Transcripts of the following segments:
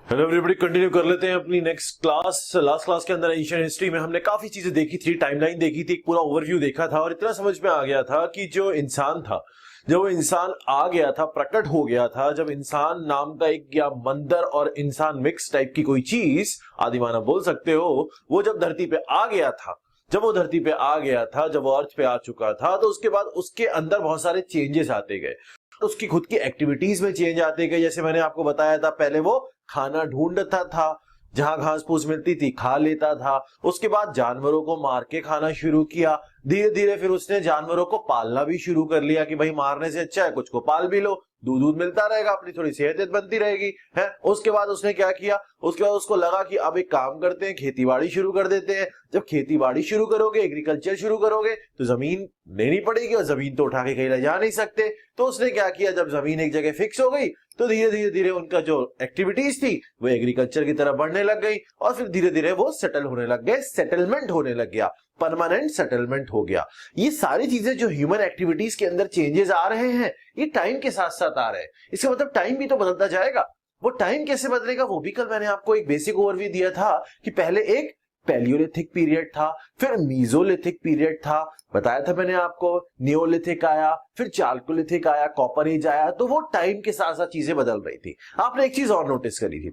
Hello everybody, continue कर लेते हैं अपनी नेक्स्ट क्लास। लास्ट क्लास के अंदर एशियन हिस्ट्री में हमने काफी चीजें देखी थी, टाइमलाइन देखी थी, एक पूरा ओवरव्यू देखा था और इतना समझ में आ गया था कि जो इंसान था, जब वो इंसान आ गया था, प्रकट हो गया था, जब इंसान नाम का एक या बंदर और इंसान मिक्स टाइप की कोई चीज, आदिमानव बोल सकते हो, वो जब धरती पे आ गया था, जब वो धरती पे आ गया था, जब वो अर्थ पे आ चुका था, तो उसके बाद उसके अंदर बहुत सारे चेंजेस आते गए। उसकी खुद की एक्टिविटीज में चेंज आते गए। जैसे मैंने आपको बताया था, पहले वो खाना ढूंढता था, जहां घास फूस मिलती थी खा लेता था। उसके बाद जानवरों को मार के खाना शुरू किया। धीरे धीरे फिर उसने जानवरों को पालना भी शुरू कर लिया कि भाई मारने से अच्छा है कुछ को पाल भी लो, दूध दूध मिलता रहेगा, अपनी थोड़ी सेहत बनती रहेगी है। उसके बाद उसने क्या किया, उसके बाद उसको लगा कि अब एक काम करते हैं, खेती बाड़ी शुरू कर देते हैं। जब खेती बाड़ी शुरू करोगे, एग्रीकल्चर शुरू करोगे, तो जमीन लेनी पड़ेगी और जमीन तो उठा के कहीं ले जा नहीं सकते। तो उसने क्या किया, जब जमीन एक जगह फिक्स हो गई तो धीरे धीरे धीरे उनका जो एक्टिविटीज थी वो एग्रीकल्चर की तरफ बढ़ने लग गई और फिर धीरे धीरे वो सेटल होने लग गए, सेटलमेंट होने लग गया, परमानेंट सेटलमेंट हो गया। ये सारी चीजें जो ह्यूमन एक्टिविटीज के अंदर चेंजेस आ रहे हैं, ये टाइम के साथ साथ आ रहे हैं। इसका मतलब टाइम भी तो बदलता जाएगा। वो टाइम कैसे बदलेगा, वो भी कल मैंने आपको एक बेसिक ओवरव्यू दिया था कि पहले एक पैलियोलिथिक पीरियड था, फिर मीजोलिथिक पीरियड था, बताया था मैंने आपको, नियोलिथिक आया, फिर चाल्कोलिथिक आया, कॉपर एज आया। तो वो टाइम के साथ साथ चीजें बदल रही थी। आपने एक चीज और नोटिस करी थी,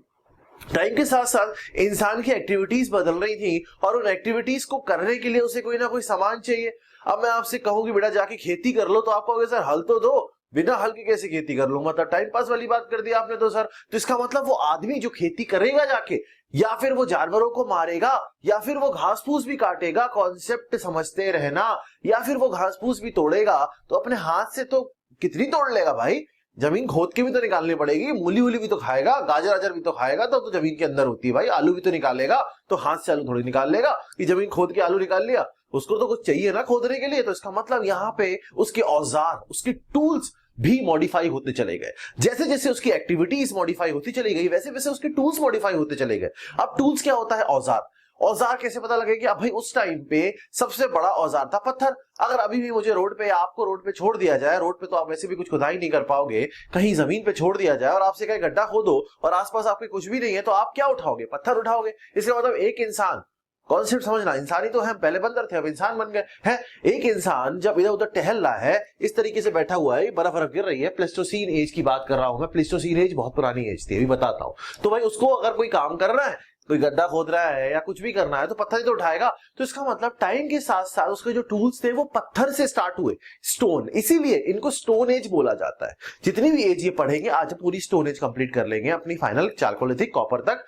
टाइम के साथ साथ इंसान की एक्टिविटीज बदल रही थी और उन एक्टिविटीज को करने के लिए उसे कोई ना कोई सामान चाहिए। अब मैं आपसे कहूं कि बेटा जाके खेती कर लो, तो आप कहोगे सर हल तो दो, बिना हल के कैसे खेती कर लूंगा, मतलब टाइम पास वाली बात कर दी आपने तो सर। तो इसका मतलब वो आदमी जो खेती करेगा जाके, या फिर वो जानवरों को मारेगा, या फिर वो घास फूस भी काटेगा, कॉन्सेप्ट समझते रहना, या फिर वो घास फूस भी तोड़ेगा, तो अपने हाथ से तो कितनी तोड़ लेगा भाई, जमीन खोद के भी तो निकालनी पड़ेगी, मूली वूली भी तो खाएगा, गाजर वाजर भी तो खाएगा, तो जमीन के अंदर होती है भाई, आलू भी तो निकालेगा, तो हाथ से आलू थोड़ी निकाल लेगा कि जमीन खोद के आलू निकाल लिया, उसको तो कुछ चाहिए ना खोदने के लिए। तो इसका मतलब यहाँ पे उसके औजार, उसके टूल्स भी मॉडिफाई होते चले गए। जैसे जैसे उसकी एक्टिविटीज मॉडिफाई होती चली गई, वैसे वैसे उसके टूल्स मॉडिफाई होते चले गए। अब टूल्स क्या होता है, औजार। औजार कैसे पता लगेगा, अब भाई उस टाइम पे सबसे बड़ा औजार था पत्थर। अगर अभी भी मुझे रोड पे या आपको रोड पे छोड़ दिया जाए, रोड पे तो आप वैसे भी कुछ खुदाई नहीं कर पाओगे, कहीं जमीन पे छोड़ दिया जाए और आपसे कहीं गड्ढा खोदो और आसपास आपके कुछ भी नहीं है, तो आप क्या उठाओगे, पत्थर उठाओगे। इसका मतलब एक इंसान, कॉन्सेप्ट समझना, इंसानी तो है, पहले बंदर थे अब इंसान बन गए हैं। एक इंसान जब इधर उधर टहल रहा है, इस तरीके से बैठा हुआ है, बर्फ बर्फ गिर रही है, प्लेस्टोसीन एज की बात कर रहा हूं मैं। प्लेस्टोसीन एज बहुत पुरानी एज थी, अभी बताता हूं। तो भाई उसको अगर कोई काम कर रहा है, कोई गड्ढा खोद रहा है या कुछ भी करना है, तो पत्थर ही तो उठाएगा। तो इसका मतलब टाइम के साथ साथ उसके जो टूल्स थे वो पत्थर से स्टार्ट हुए, स्टोन। इसीलिए इनको स्टोन एज बोला जाता है। जितनी भी एज ये पढ़ेंगे, आज पूरी स्टोन एज कंप्लीट कर लेंगे अपनी फाइनल, चाल्कोलिथिक, कॉपर तक।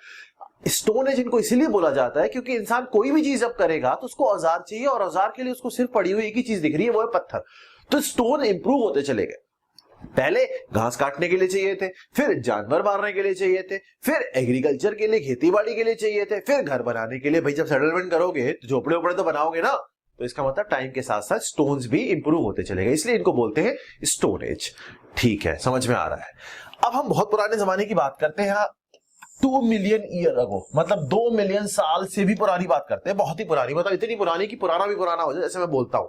स्टोन एज इनको इसीलिए बोला जाता है क्योंकि इंसान कोई भी चीज जब करेगा तो उसको औजार चाहिए, और औजार के लिए उसको सिर्फ पड़ी हुई एक ही चीज दिख रही है, वो है पत्थर। तो स्टोन इंप्रूव होते चले गए। पहले घास काटने के लिए चाहिए थे, फिर जानवर मारने के लिए चाहिए थे, फिर एग्रीकल्चर के लिए, खेती बाड़ी के लिए चाहिए थे, फिर घर बनाने के लिए। भाई जब सेटलमेंट करोगे तो झोपड़े उपड़े तो बनाओगे ना। तो इसका मतलब टाइम के साथ साथ स्टोन्स भी इंप्रूव होते चले गए, इसलिए इनको बोलते हैं स्टोन एज। ठीक है, समझ में आ रहा है। अब हम बहुत पुराने जमाने की बात करते हैं, 2 मिलियन ईयर अगो, मतलब 2 मिलियन साल से भी पुरानी बात करते हैं, बहुत ही पुरानी, मतलब इतनी पुरानी कि पुराना भी पुराना हो जाए, जैसे मैं बोलता हूं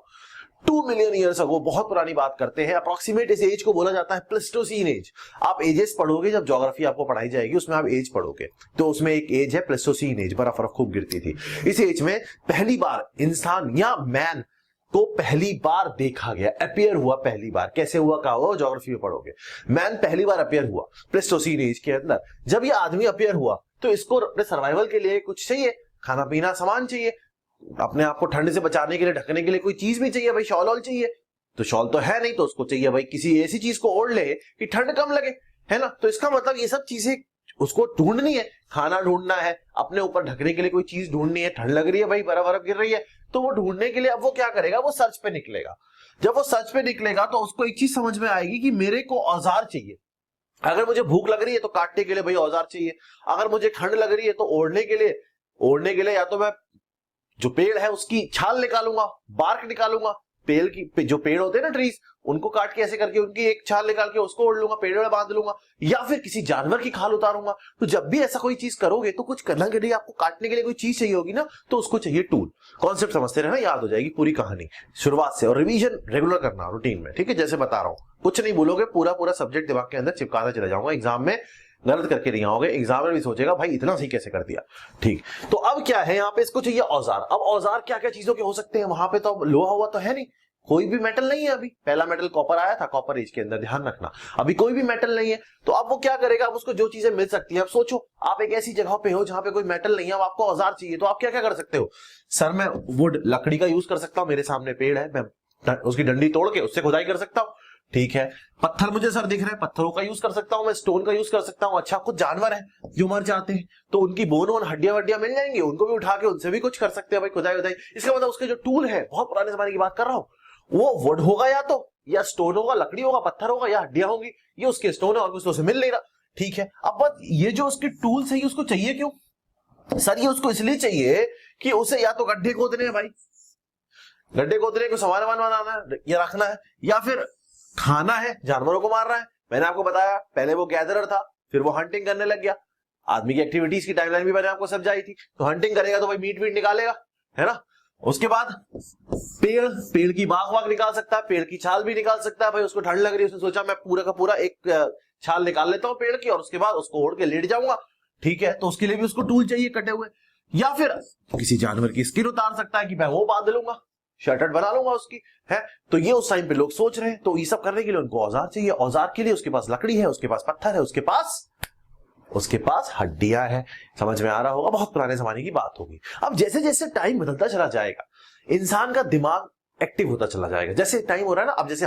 2 मिलियन ईयर्स अगो, बहुत पुरानी बात करते हैं। अप्रोक्सीमेट इस एज को बोला जाता है प्लेस्टोसीन एज। आप एजेस पढ़ोगे, जब ज्योग्राफी आपको पढ़ाई जाएगी उसमें आप एज पढ़ोगे, तो उसमें एक एज है प्लेस्टोसीन एज, बर्फ खूब गिरती थी। इस एज में पहली बार इंसान या मैन को पहली बार देखा गया, अपियर हुआ पहली बार। कैसे हुआ, कहा हुआ, ज्योग्राफी में पढ़ोगे। मैन पहली बार अपियर हुआ प्लेस्टोसीन एज के अंदर। जब ये आदमी अपियर हुआ तो इसको अपने सर्वाइवल के लिए कुछ चाहिए, खाना पीना, सामान चाहिए, अपने आप को ठंड से बचाने के लिए, ढकने के लिए कोई चीज भी चाहिए भाई, शॉल वॉल चाहिए। तो शॉल तो है नहीं, तो उसको चाहिए भाई किसी ऐसी चीज को ओढ़ ले कि ठंड कम लगे, है ना। तो इसका मतलब ये सब चीजें उसको ढूंढनी है, खाना ढूंढना है, अपने ऊपर ढकने के लिए कोई चीज ढूंढनी है, ठंड लग रही है भाई, बर्फ बर्फ गिर रही है, तो वो ढूंढने के लिए अब वो क्या करेगा, वो सर्च पे निकलेगा। जब वो सर्च पे निकलेगा तो उसको एक चीज समझ में आएगी कि मेरे को औजार चाहिए। अगर मुझे भूख लग रही है तो काटने के लिए भाई औजार चाहिए, अगर मुझे ठंड लग रही है तो ओढ़ने के लिए या तो मैं जो पेड़ है उसकी छाल निकालूंगा, बार्क निकालूंगा, पेड़ की जो पेड़ होते हैं ना, ट्रीज, उनको काट के ऐसे करके उनकी एक छाल निकाल के उसको ओढ़ लूंगा, पेड़ में बांध लूंगा, या फिर किसी जानवर की खाल उतारूंगा। तो जब भी ऐसा कोई चीज करोगे तो कुछ करना के लिए आपको काटने के लिए कोई चीज चाहिए होगी ना, तो उसको चाहिए टूल। कॉन्सेप्ट समझते रहना, याद हो जाएगी पूरी कहानी शुरुआत से, और रिवीजन रेगुलर करना रूटीन में, ठीक है। जैसे बता रहा हूं, कुछ नहीं भूलोगे, पूरा पूरा सब्जेक्ट दिमाग के अंदर चिपकाना चले जाऊंगा। एग्जाम में गलत करके नहीं आओगे, एग्जामिनर भी सोचेगा भाई इतना सही कैसे कर दिया। ठीक, तो अब क्या है यहाँ पे, इसको चाहिए औजार। अब औजार क्या क्या चीजों के हो सकते हैं, वहां पे तो लोहा हुआ तो है नहीं, कोई भी मेटल नहीं है। अभी पहला मेटल कॉपर आया था, कॉपर एज के अंदर, ध्यान रखना अभी कोई भी मेटल नहीं है। तो अब वो क्या करेगा, अब उसको जो चीजें मिल सकती है, अब सोचो आप एक ऐसी जगह पे हो जहां पे कोई मेटल नहीं है, अब आपको औजार चाहिए, तो आप क्या क्या कर सकते हो। सर मैं वुड, लकड़ी का यूज कर सकता हूं, मेरे सामने पेड़ है, मैं उसकी डंडी तोड़ के उससे खुदाई कर सकता हूं। ठीक है, पत्थर मुझे सर दिख रहे हैं, पत्थरों का यूज कर सकता हूं, मैं स्टोन का यूज कर सकता हूं। अच्छा, कुछ जानवर है जो मर जाते हैं तो उनकी बोन वोन हड्डियां वड्डियां मिल जाएंगी, उनको भी उठा के उनसे भी कुछ कर सकते हैं भाई, खुदाई खुदाई। इसका मतलब उसके जो टूल है, बहुत पुराने जमाने की बात कर रहा हूं, वो वुड होगा या तो, या स्टोन होगा, लकड़ी होगा, पत्थर होगा, या हड्डियां होंगी, ये उसके स्टोन है और कुछ तो उसे मिल नहीं रहा। ठीक है, अब बस ये जो उसके टूल्स है, उसको चाहिए क्यों सर, ये उसको इसलिए चाहिए कि उसे या तो गड्ढे खोदने हैं भाई, गड्ढे खोदने को सामान वामान बनाना है या रखना है, या फिर खाना है, जानवरों को मार रहा है। मैंने आपको बताया पहले वो गैदरर था, फिर वो हंटिंग करने लग गया। आदमी की एक्टिविटीज की टाइमलाइन भी मैंने आपको समझाई थी। तो हंटिंग करेगा तो भाई मीट वीट निकालेगा, है ना। उसके बाद पेड़ की बाग वाग निकाल सकता है, पेड़ की छाल भी निकाल सकता है भाई, उसको ठंड लग रही है, उसने सोचा मैं पूरा का पूरा एक छाल निकाल लेता हूं पेड़ की और उसके बाद उसको ओढ़ के लेट जाऊंगा। ठीक है, तो उसके लिए भी उसको टूल चाहिए कटे हुए। या फिर किसी जानवर की स्किन उतार सकता है कि मैं वो बांध लूंगा, शर्टट बना लूंगा उसकी, है। तो ये उस टाइम पे लोग सोच रहे हैं, तो ये सब करने के लिए उनको औजार चाहिए। औजार के लिए उसके पास लकड़ी है, उसके पास पत्थर है, उसके पास हड्डियां है। समझ में आ रहा होगा, बहुत पुराने जमाने की बात होगी। अब जैसे जैसे टाइम बदलता चला जाएगा, इंसान का दिमाग एक्टिव होता चला जाएगा। जैसे टाइम हो रहा है ना, अब जैसे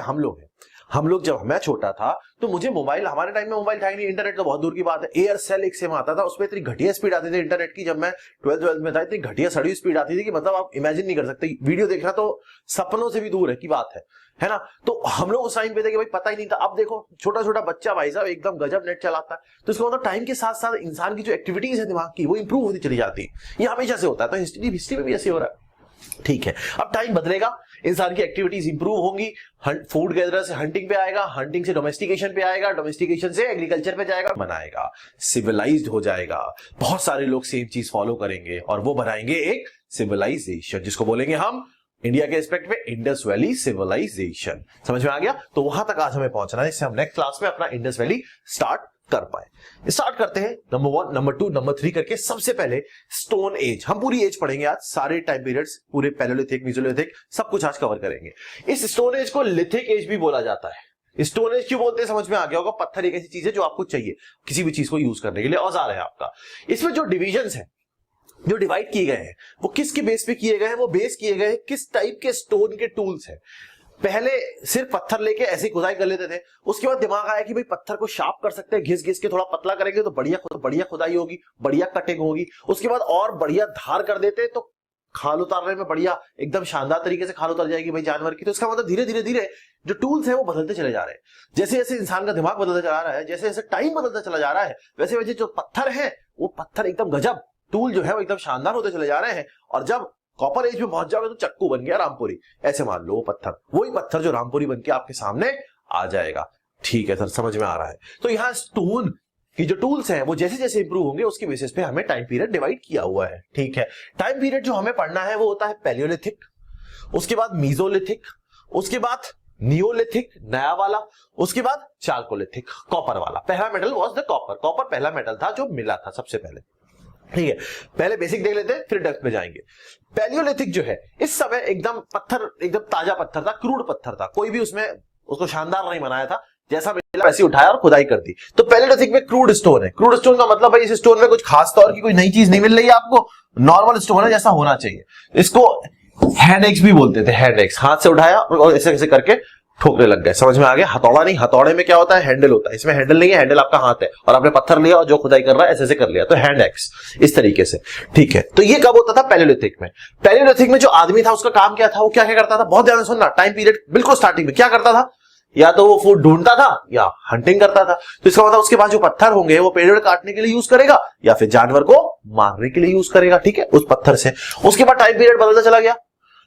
हम लोग जब मैं छोटा था तो मुझे मोबाइल, हमारे टाइम में मोबाइल था ही नहीं, इंटरनेट तो बहुत दूर की बात है। एयरसेल एक सिम आता था, उसमें इतनी घटिया स्पीड आती थी इंटरनेट की, जब मैं 12th में था, इतनी घटिया सड़ी स्पीड आती थी कि मतलब आप इमेजिन नहीं कर सकते। वीडियो देखना तो सपनों से भी दूर है की बात है ना। तो हम लोग उस टाइम पे थे कि भाई पता ही नहीं था। अब देखो छोटा छोटा बच्चा भाई साहब एकदम गजब नेट चलाता है। तो इसका मतलब टाइम के साथ साथ इंसान की जो एक्टिविटीज है दिमाग की, वो इंप्रूव होती चली जाती है। ये हमेशा से होता है, तो हिस्ट्री में भी ऐसे हो रहा है। ठीक है, अब टाइम बदलेगा, इंसान की एक्टिविटीज इंप्रूव होंगी। फूड गैदरर से हंटिंग पे आएगा, हंटिंग से डोमेस्टिकेशन पे आएगा, डोमेस्टिकेशन से एग्रीकल्चर पे जाएगा, बनाएगा, सिविलाइज्ड हो जाएगा। बहुत सारे लोग सेम चीज फॉलो करेंगे और वो बनाएंगे एक सिविलाइजेशन, जिसको बोलेंगे हम इंडिया के एस्पेक्ट में इंडस वैली सिविलाइजेशन। समझ में आ गया। तो वहां तक आज हमें पहुंचना है, इससे हम नेक्स्ट क्लास में अपना इंडस वैली स्टार्ट कर पाए। स्टार्ट करते हैं नंबर 1, नंबर 2, नंबर 3 करके। सबसे पहले स्टोन एज, हम पूरी एज पढ़ेंगे आज, सारे टाइम पीरियड्स, पूरे पैलेयोलिथिक, मेसोलिथिक, सब कुछ आज कवर करेंगे। इस स्टोन एज को लिथिक एज भी बोला जाता है। स्टोन एज क्यों बोलते हैं समझ में आ गया होगा। पत्थर एक ऐसी चीज है जो आपको चाहिए किसी भी चीज को यूज करने के लिए, औजार है आपका। इसमें जो डिविजन्स है, जो डिवाइड किए गए हैं, वो किसके बेस पे किए गए हैं, वो बेस किए गए हैं किस टाइप के स्टोन के टूल्स हैं। पहले सिर्फ पत्थर लेके ऐसे खुदाई कर लेते थे, उसके बाद दिमाग आया कि भाई पत्थर को शार्प कर सकते हैं, घिस घिस के थोड़ा पतला करेंगे तो बढ़िया खुदाई होगी, बढ़िया कटिंग होगी। उसके बाद और बढ़िया धार कर देते तो खाल उतारने में बढ़िया एकदम शानदार तरीके से खाल उतर जाएगी भाई जानवर की। तो इसका मतलब धीरे धीरे जो टूल्स है वो बदलते चले जा रहे हैं। जैसे जैसे इंसान का दिमाग बदलता चला रहा है, जैसे जैसे टाइम बदलता चला जा रहा है, वैसे वैसे जो पत्थर है वो पत्थर एकदम गजब, टूल जो है वो एकदम शानदार होते चले जा रहे हैं। और जब कॉपर एज में पहुंच जाओगे तो चक्कू बन गया रामपुरी, ऐसे मान लो। वो पत्थर, वही पत्थर जो रामपुरी बन के आपके सामने आ जाएगा। ठीक है सर, समझ में आ रहा है। तो यहाँ स्टोन की जो टूल्स हैं वो जैसे जैसे इंप्रूव होंगे उसके बेसिस पे हमें टाइम पीरियड डिवाइड किया हुआ है। ठीक है, टाइम पीरियड जो हमें पढ़ना है वो होता है पैलियोलिथिक, उसके बाद मीजोलिथिक, उसके बाद नियोलिथिक नया वाला, उसके बाद चाल्कोलिथिक कॉपर वाला। पहला metal was the copper. Copper पहला मेटल था जो मिला था सबसे पहले। ठीक है, पहले बेसिक देख लेते हैं फिर डेप्थ में जाएंगे। पैलियोलिथिक जो है इस समय एकदम पत्थर, एकदम ताजा पत्थर था, क्रूड पत्थर था, कोई भी उसमें उसको शानदार नहीं बनाया था, जैसा मिला वैसे उठाया और खुदाई कर दी। तो पैलियोलिथिक में क्रूड स्टोन है। क्रूड स्टोन का मतलब भाई इस स्टोन में कुछ खास तौर की कोई नई चीज नहीं मिल रही है आपको, नॉर्मल स्टोन है जैसा होना चाहिए। इसको हैंड एक्स भी बोलते थे, हैंड एक्स, हाथ से उठाया और ऐसे ऐसे करके ठोकने लग गए। समझ में आ गया। हथौड़ा नहीं, हथौड़े में क्या होता है, हैंडल होता है, इसमें हैंडल नहीं है, हैंडल आपका हाथ है और आपने पत्थर लिया और जो खुदाई कर रहा है ऐसे ऐसे कर लिया, तो हैंड एक्स इस तरीके से। ठीक है, तो ये कब होता था, पैलियोलिथिक में। पैलियोलिथिक में जो आदमी था उसका काम क्या था, वो क्या क्या करता था, बहुत ध्यान से सुनना। टाइम पीरियड बिल्कुल स्टार्टिंग में क्या करता था, या तो वो फूड ढूंढता था या हंटिंग करता था। तो इसका मतलब उसके पास जो पत्थर होंगे वो पेड़ काटने के लिए यूज करेगा या फिर जानवर को मारने के लिए यूज करेगा। ठीक है, उस पत्थर से। उसके बाद टाइम पीरियड बदलता चला गया।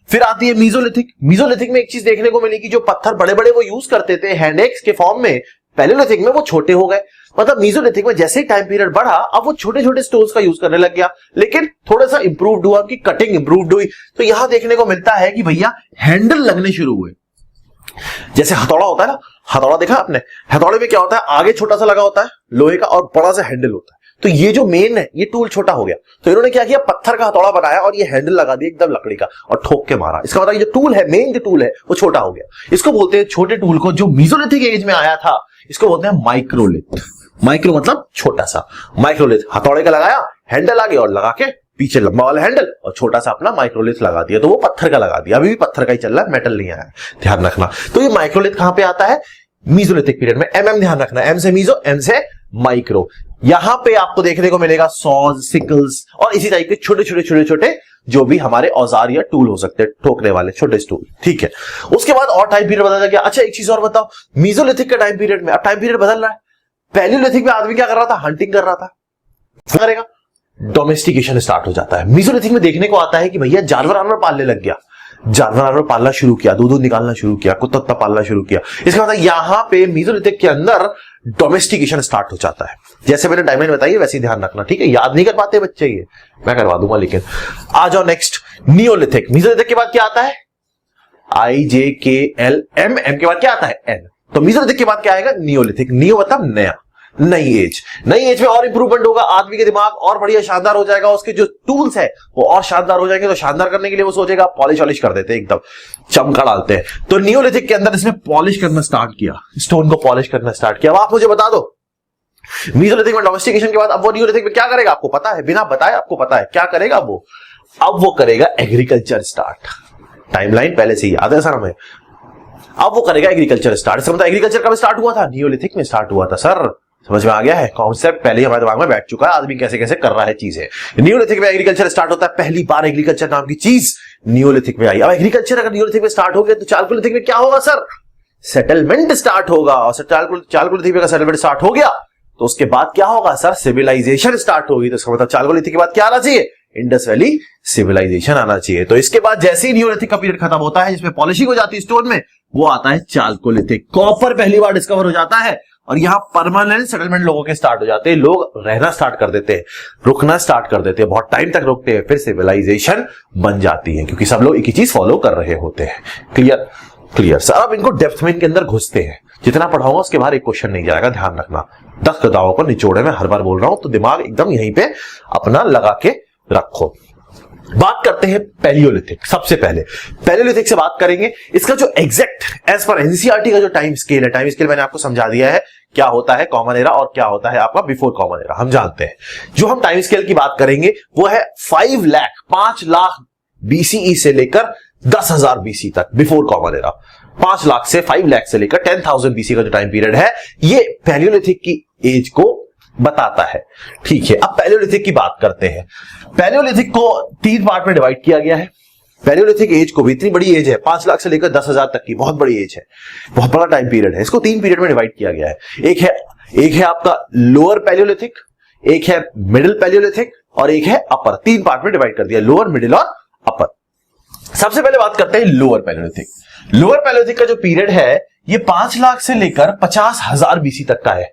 फिर आती है मीजोलिथिक। मीजोलिथिक में एक चीज देखने को मिली कि जो पत्थर बड़े बड़े वो यूज करते थे हैंड एक्स के फॉर्म में, पैलियोलिथिक में वो छोटे हो गए। मतलब मीजोलिथिक में जैसे ही टाइम पीरियड बढ़ा अब वो छोटे छोटे स्टोन्स का यूज करने लग गया, लेकिन थोड़ा सा इंप्रूव्ड हुआ, उनकी कटिंग इंप्रूव्ड हुई। तो यहां देखने को मिलता है कि भैया हैंडल लगने शुरू हुए। जैसे हथौड़ा होता है ना, हथौड़ा देखा आपने, हथौड़े में क्या होता है, आगे छोटा सा लगा होता है लोहे का और बड़ा सा हैंडल होता है। तो ये जो मेन है ये टूल छोटा हो गया, तो इन्होंने क्या किया, पत्थर का हथौड़ा बनाया और ये हैंडल लगा दिया एकदम लकड़ी का और ठोक के मारा। इसका मतलब ये जो टूल है, मेन जो टूल है वो छोटा हो गया। इसको बोलते हैं छोटे टूल को, जो मीसोलिथिक एज में आया था इसको बोलते हैं माइक्रोलिथ। माइक्रो मतलब छोटा सा, माइक्रोलिथ हथौड़े का लगाया, हैंडल आगे और लगा के पीछे लंबा वाला हैंडल और छोटा सा अपना माइक्रोलिथ लगा दिया, तो वो पत्थर का लगा दिया। अभी भी पत्थर का ही चल रहा है, मेटल नहीं आया, ध्यान रखना। तो ये माइक्रोलिथ कहां पे आता है, मीसोलिथिक पीरियड में। एमएम ध्यान रखना, एम से मीसो, एम से माइक्रो। यहां पे आपको देखने को मिलेगा सॉज, सिकल्स और इसी टाइप के छोटे छोटे छोटे छोटे जो भी हमारे औजार या टूल हो सकते हैं, ठोकने वाले छोटे टूल, ठीक है। उसके बाद और टाइम पीरियड बदल गया। अच्छा एक चीज और बताओ, मीसोलिथिक के टाइम पीरियड में अब टाइम पीरियड बदल रहा है। पैलियोलिथिक में आदमी क्या कर रहा था, हंटिंग कर रहा था, क्या करेगा, डोमेस्टिकेशन स्टार्ट हो जाता है। मीसोलिथिक में देखने को आता है कि भैया जानवर जानवर पालने लग गया, जानवर पालना शुरू किया, दूध निकालना शुरू किया, कुत्ता पालना शुरू किया। इसका मतलब यहां पे मीसोलिथिक के अंदर डोमेस्टिकेशन स्टार्ट हो जाता है। जैसे मैंने टाइमलाइन बताई वैसे ही ध्यान रखना, ठीक है। याद नहीं कर पाते बच्चे ये, मैं करवा दूंगा। लेकिन आ जाओ नेक्स्ट, नियोलिथिक। मीसोलिथिक के बाद क्या आता है, IJKL M, M के बाद क्या आता है, N। तो मीसोलिथिक के बाद क्या आएगा, नियोलिथिक। नियो मतलब नया, नई एज। नई एज में और इंप्रूवमेंट होगा, आदमी के दिमाग और बढ़िया शानदार हो जाएगा, उसके जो टूल्स है वो और शानदार हो जाएंगे। तो शानदार करने के लिए वो सोचेगा पॉलिश वॉलिश कर देते हैं, एकदम चमका डालते हैं। तो नियोलिथिक के अंदर इसने पॉलिश करना स्टार्ट किया, स्टोन को पॉलिश करना स्टार्ट किया। अब आप मुझे बता दो, मीसोलिथिक में डोमेस्टिकेशन के बाद अब वो नियोलिथिक में क्या करेगा, आपको पता है, बिना बताए आपको पता है क्या करेगा वो, अब वो करेगा एग्रीकल्चर स्टार्ट। टाइमलाइन पहले से ही याद है सर हमें। अब वो करेगा एग्रीकल्चर स्टार्ट। इसका मतलब एग्रीकल्चर कब स्टार्ट हुआ था, नियोलिथिक में स्टार्ट हुआ था सर। समझ में आ गया है, कॉन्सेप्ट पहले ही हमारे दिमाग में बैठ चुका है, आदमी कैसे कैसे कर रहा है चीजें। नियोलिथिक में एग्रीकल्चर स्टार्ट होता है, पहली बार एग्रीकल्चर नाम की चीज नियोलिथिक में आई। अब एग्रीकल्चर अगर नियोलिथिक में स्टार्ट हो गया तो चालकोलिथिक में क्या होगा सर, सेटलमेंट स्टार्ट होगा। और चालकोलिथिक में सेटलमेंट स्टार्ट हो गया तो उसके बाद क्या होगा सर, सिविलाइजेशन स्टार्ट होगी। तो इसका मतलब चालकोलिथिक के बाद क्या आना चाहिए, इंडस वैली सिविलाइजेशन आना चाहिए। तो इसके बाद जैसे ही नियोलिथिक का पीरियड खत्म होता है जिसमें पॉलिशिंग हो जाती है स्टोन में, वो आता है चालकोलिथिक। कॉपर पहली बार डिस्कवर हो जाता है और यहां परमानेंट सेटलमेंट लोगों के स्टार्ट हो जाते हैं, लोग रहना स्टार्ट कर देते हैं, रुकना स्टार्ट कर देते हैं, बहुत टाइम तक रुकते हैं, फिर सिविलाइजेशन बन जाती है क्योंकि सब लोग एक ही चीज फॉलो कर रहे होते हैं। Clear clear sir. अब इनको डेप्थ में इनके अंदर घुसते हैं, जितना पढ़ाऊंगा उसके बाहर एक क्वेश्चन नहीं जाएगा, ध्यान रखना। 10 गदाओं को निचोड़े में हर बार बोल रहा हूं, तो दिमाग एकदम यहीं पे अपना लगा के रखो। बात करते हैं पैलियोलिथिक। सबसे पहले पैलियोलिथिक से बात करेंगे। इसका जो एग्जैक्ट एज पर एनसीईआरटी का जो टाइम स्केल है, टाइम स्केल मैंने आपको समझा दिया है, क्या होता है कॉमन एरा और क्या होता है आपका बिफोर कॉमन एरा, हम जानते हैं। जो हम टाइम स्केल की बात करेंगे वो है 5 लाख BCE से लेकर 10,000 BC तक, बिफोर कॉमन एरा। 5 लाख से 5 लाख से लेकर 10,000 BC का जो टाइम पीरियड है, ये पैलियोलिथिक की एज को बताता है। ठीक है, अब पैलियोलिथिक की बात करते हैं। पैलियोलिथिक को 3 पार्ट में डिवाइड किया गया है। पैलियोलिथिक एज को भी, इतनी बड़ी एज है, 5 लाख से लेकर 10,000 तक की, बहुत बड़ी एज है, बहुत बड़ा टाइम पीरियड है। इसको 3 पीरियड में डिवाइड किया गया है। एक है आपका लोअर पैलियोलिथिक, एक है मिडिल पैलियोलिथिक और एक है अपर। 3 पार्ट में डिवाइड कर दिया, लोअर, मिडिल और अपर। सबसे पहले बात करते हैं लोअर पैलियोलिथिक। लोअर पैलियोलिथिक का जो पीरियड है ये 5 लाख से लेकर 50,000 BC तक का है।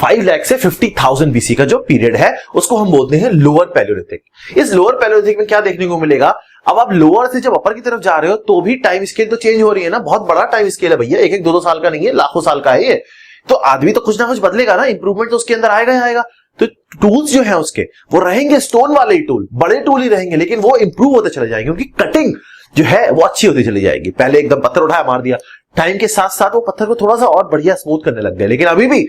5 लाख से 50,000 BC का जो पीरियड है उसको हम बोलते हैं लोअर पैलियोलिथिक। इस लोअर पैलियोलिथिक में क्या देखने को मिलेगा, अब आप लोअर से जब अपर की तरफ जा रहे हो तो भी टाइम स्केल तो चेंज हो रही है ना, बहुत बड़ा टाइम स्केल है भैया, 1-1, 2-2 साल का नहीं है, लाखों साल का है ये। तो आदमी तो कुछ ना कुछ बदलेगा ना, इंप्रूवमेंट तो उसके अंदर आएगा ही आएगा। तो टूल्स जो है उसके वो रहेंगे स्टोन वाले ही टूल, बड़े टूल ही रहेंगे, लेकिन वो इंप्रूव होते चले जाएंगे क्योंकि कटिंग जो है वो अच्छी होती चली जाएगी। पहले एकदम पत्थर उठाया मार दिया, टाइम के साथ साथ वो पत्थर को थोड़ा सा और बढ़िया स्मूथ करने लग गए, लेकिन अभी भी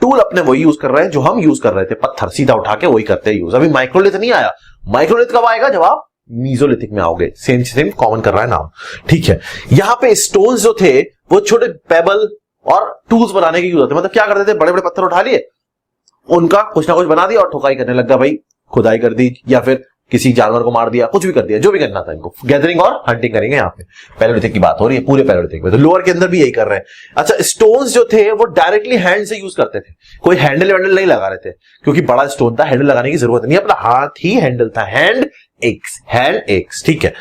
टूल अपने वही यूज कर रहे हैं जो हम यूज कर रहे थे, पत्थर सीधा उठा के वही करते हैं यूज। अभी माइक्रोलिथ नहीं आया, माइक्रोलिथ कब आएगा, जब आप मीसोलिथिक में आओगे। सेम कॉमन कर रहा है नाम, ठीक है। यहां पे स्टोन्स जो थे वो छोटे पेबल और टूल्स बनाने के यूज होते, मतलब क्या करते थे, बड़े बड़े पत्थर उठा लिए, उनका कुछ ना कुछ बना दिया और ठोकाई करने लग गया भाई, खुदाई कर दी या फिर किसी जानवर को मार दिया, कुछ भी कर दिया, जो भी करना था इनको, गैदरिंग और हंटिंग करेंगे। यहाँ पे पैलियोलिथिक की बात हो रही है, पूरे पैलियोलिथिक में। तो लोअर के अंदर भी यही कर रहे हैं। अच्छा, स्टोन्स जो थे वो डायरेक्टली हैंड से यूज करते थे, कोई हैंडल वैंडल नहीं लगा रहे थे क्योंकि बड़ा स्टोन था, हैंडल लगाने की जरूरत नहीं, अपना हाथ ही हैंडल था, हैंड एक्स, ठीक है।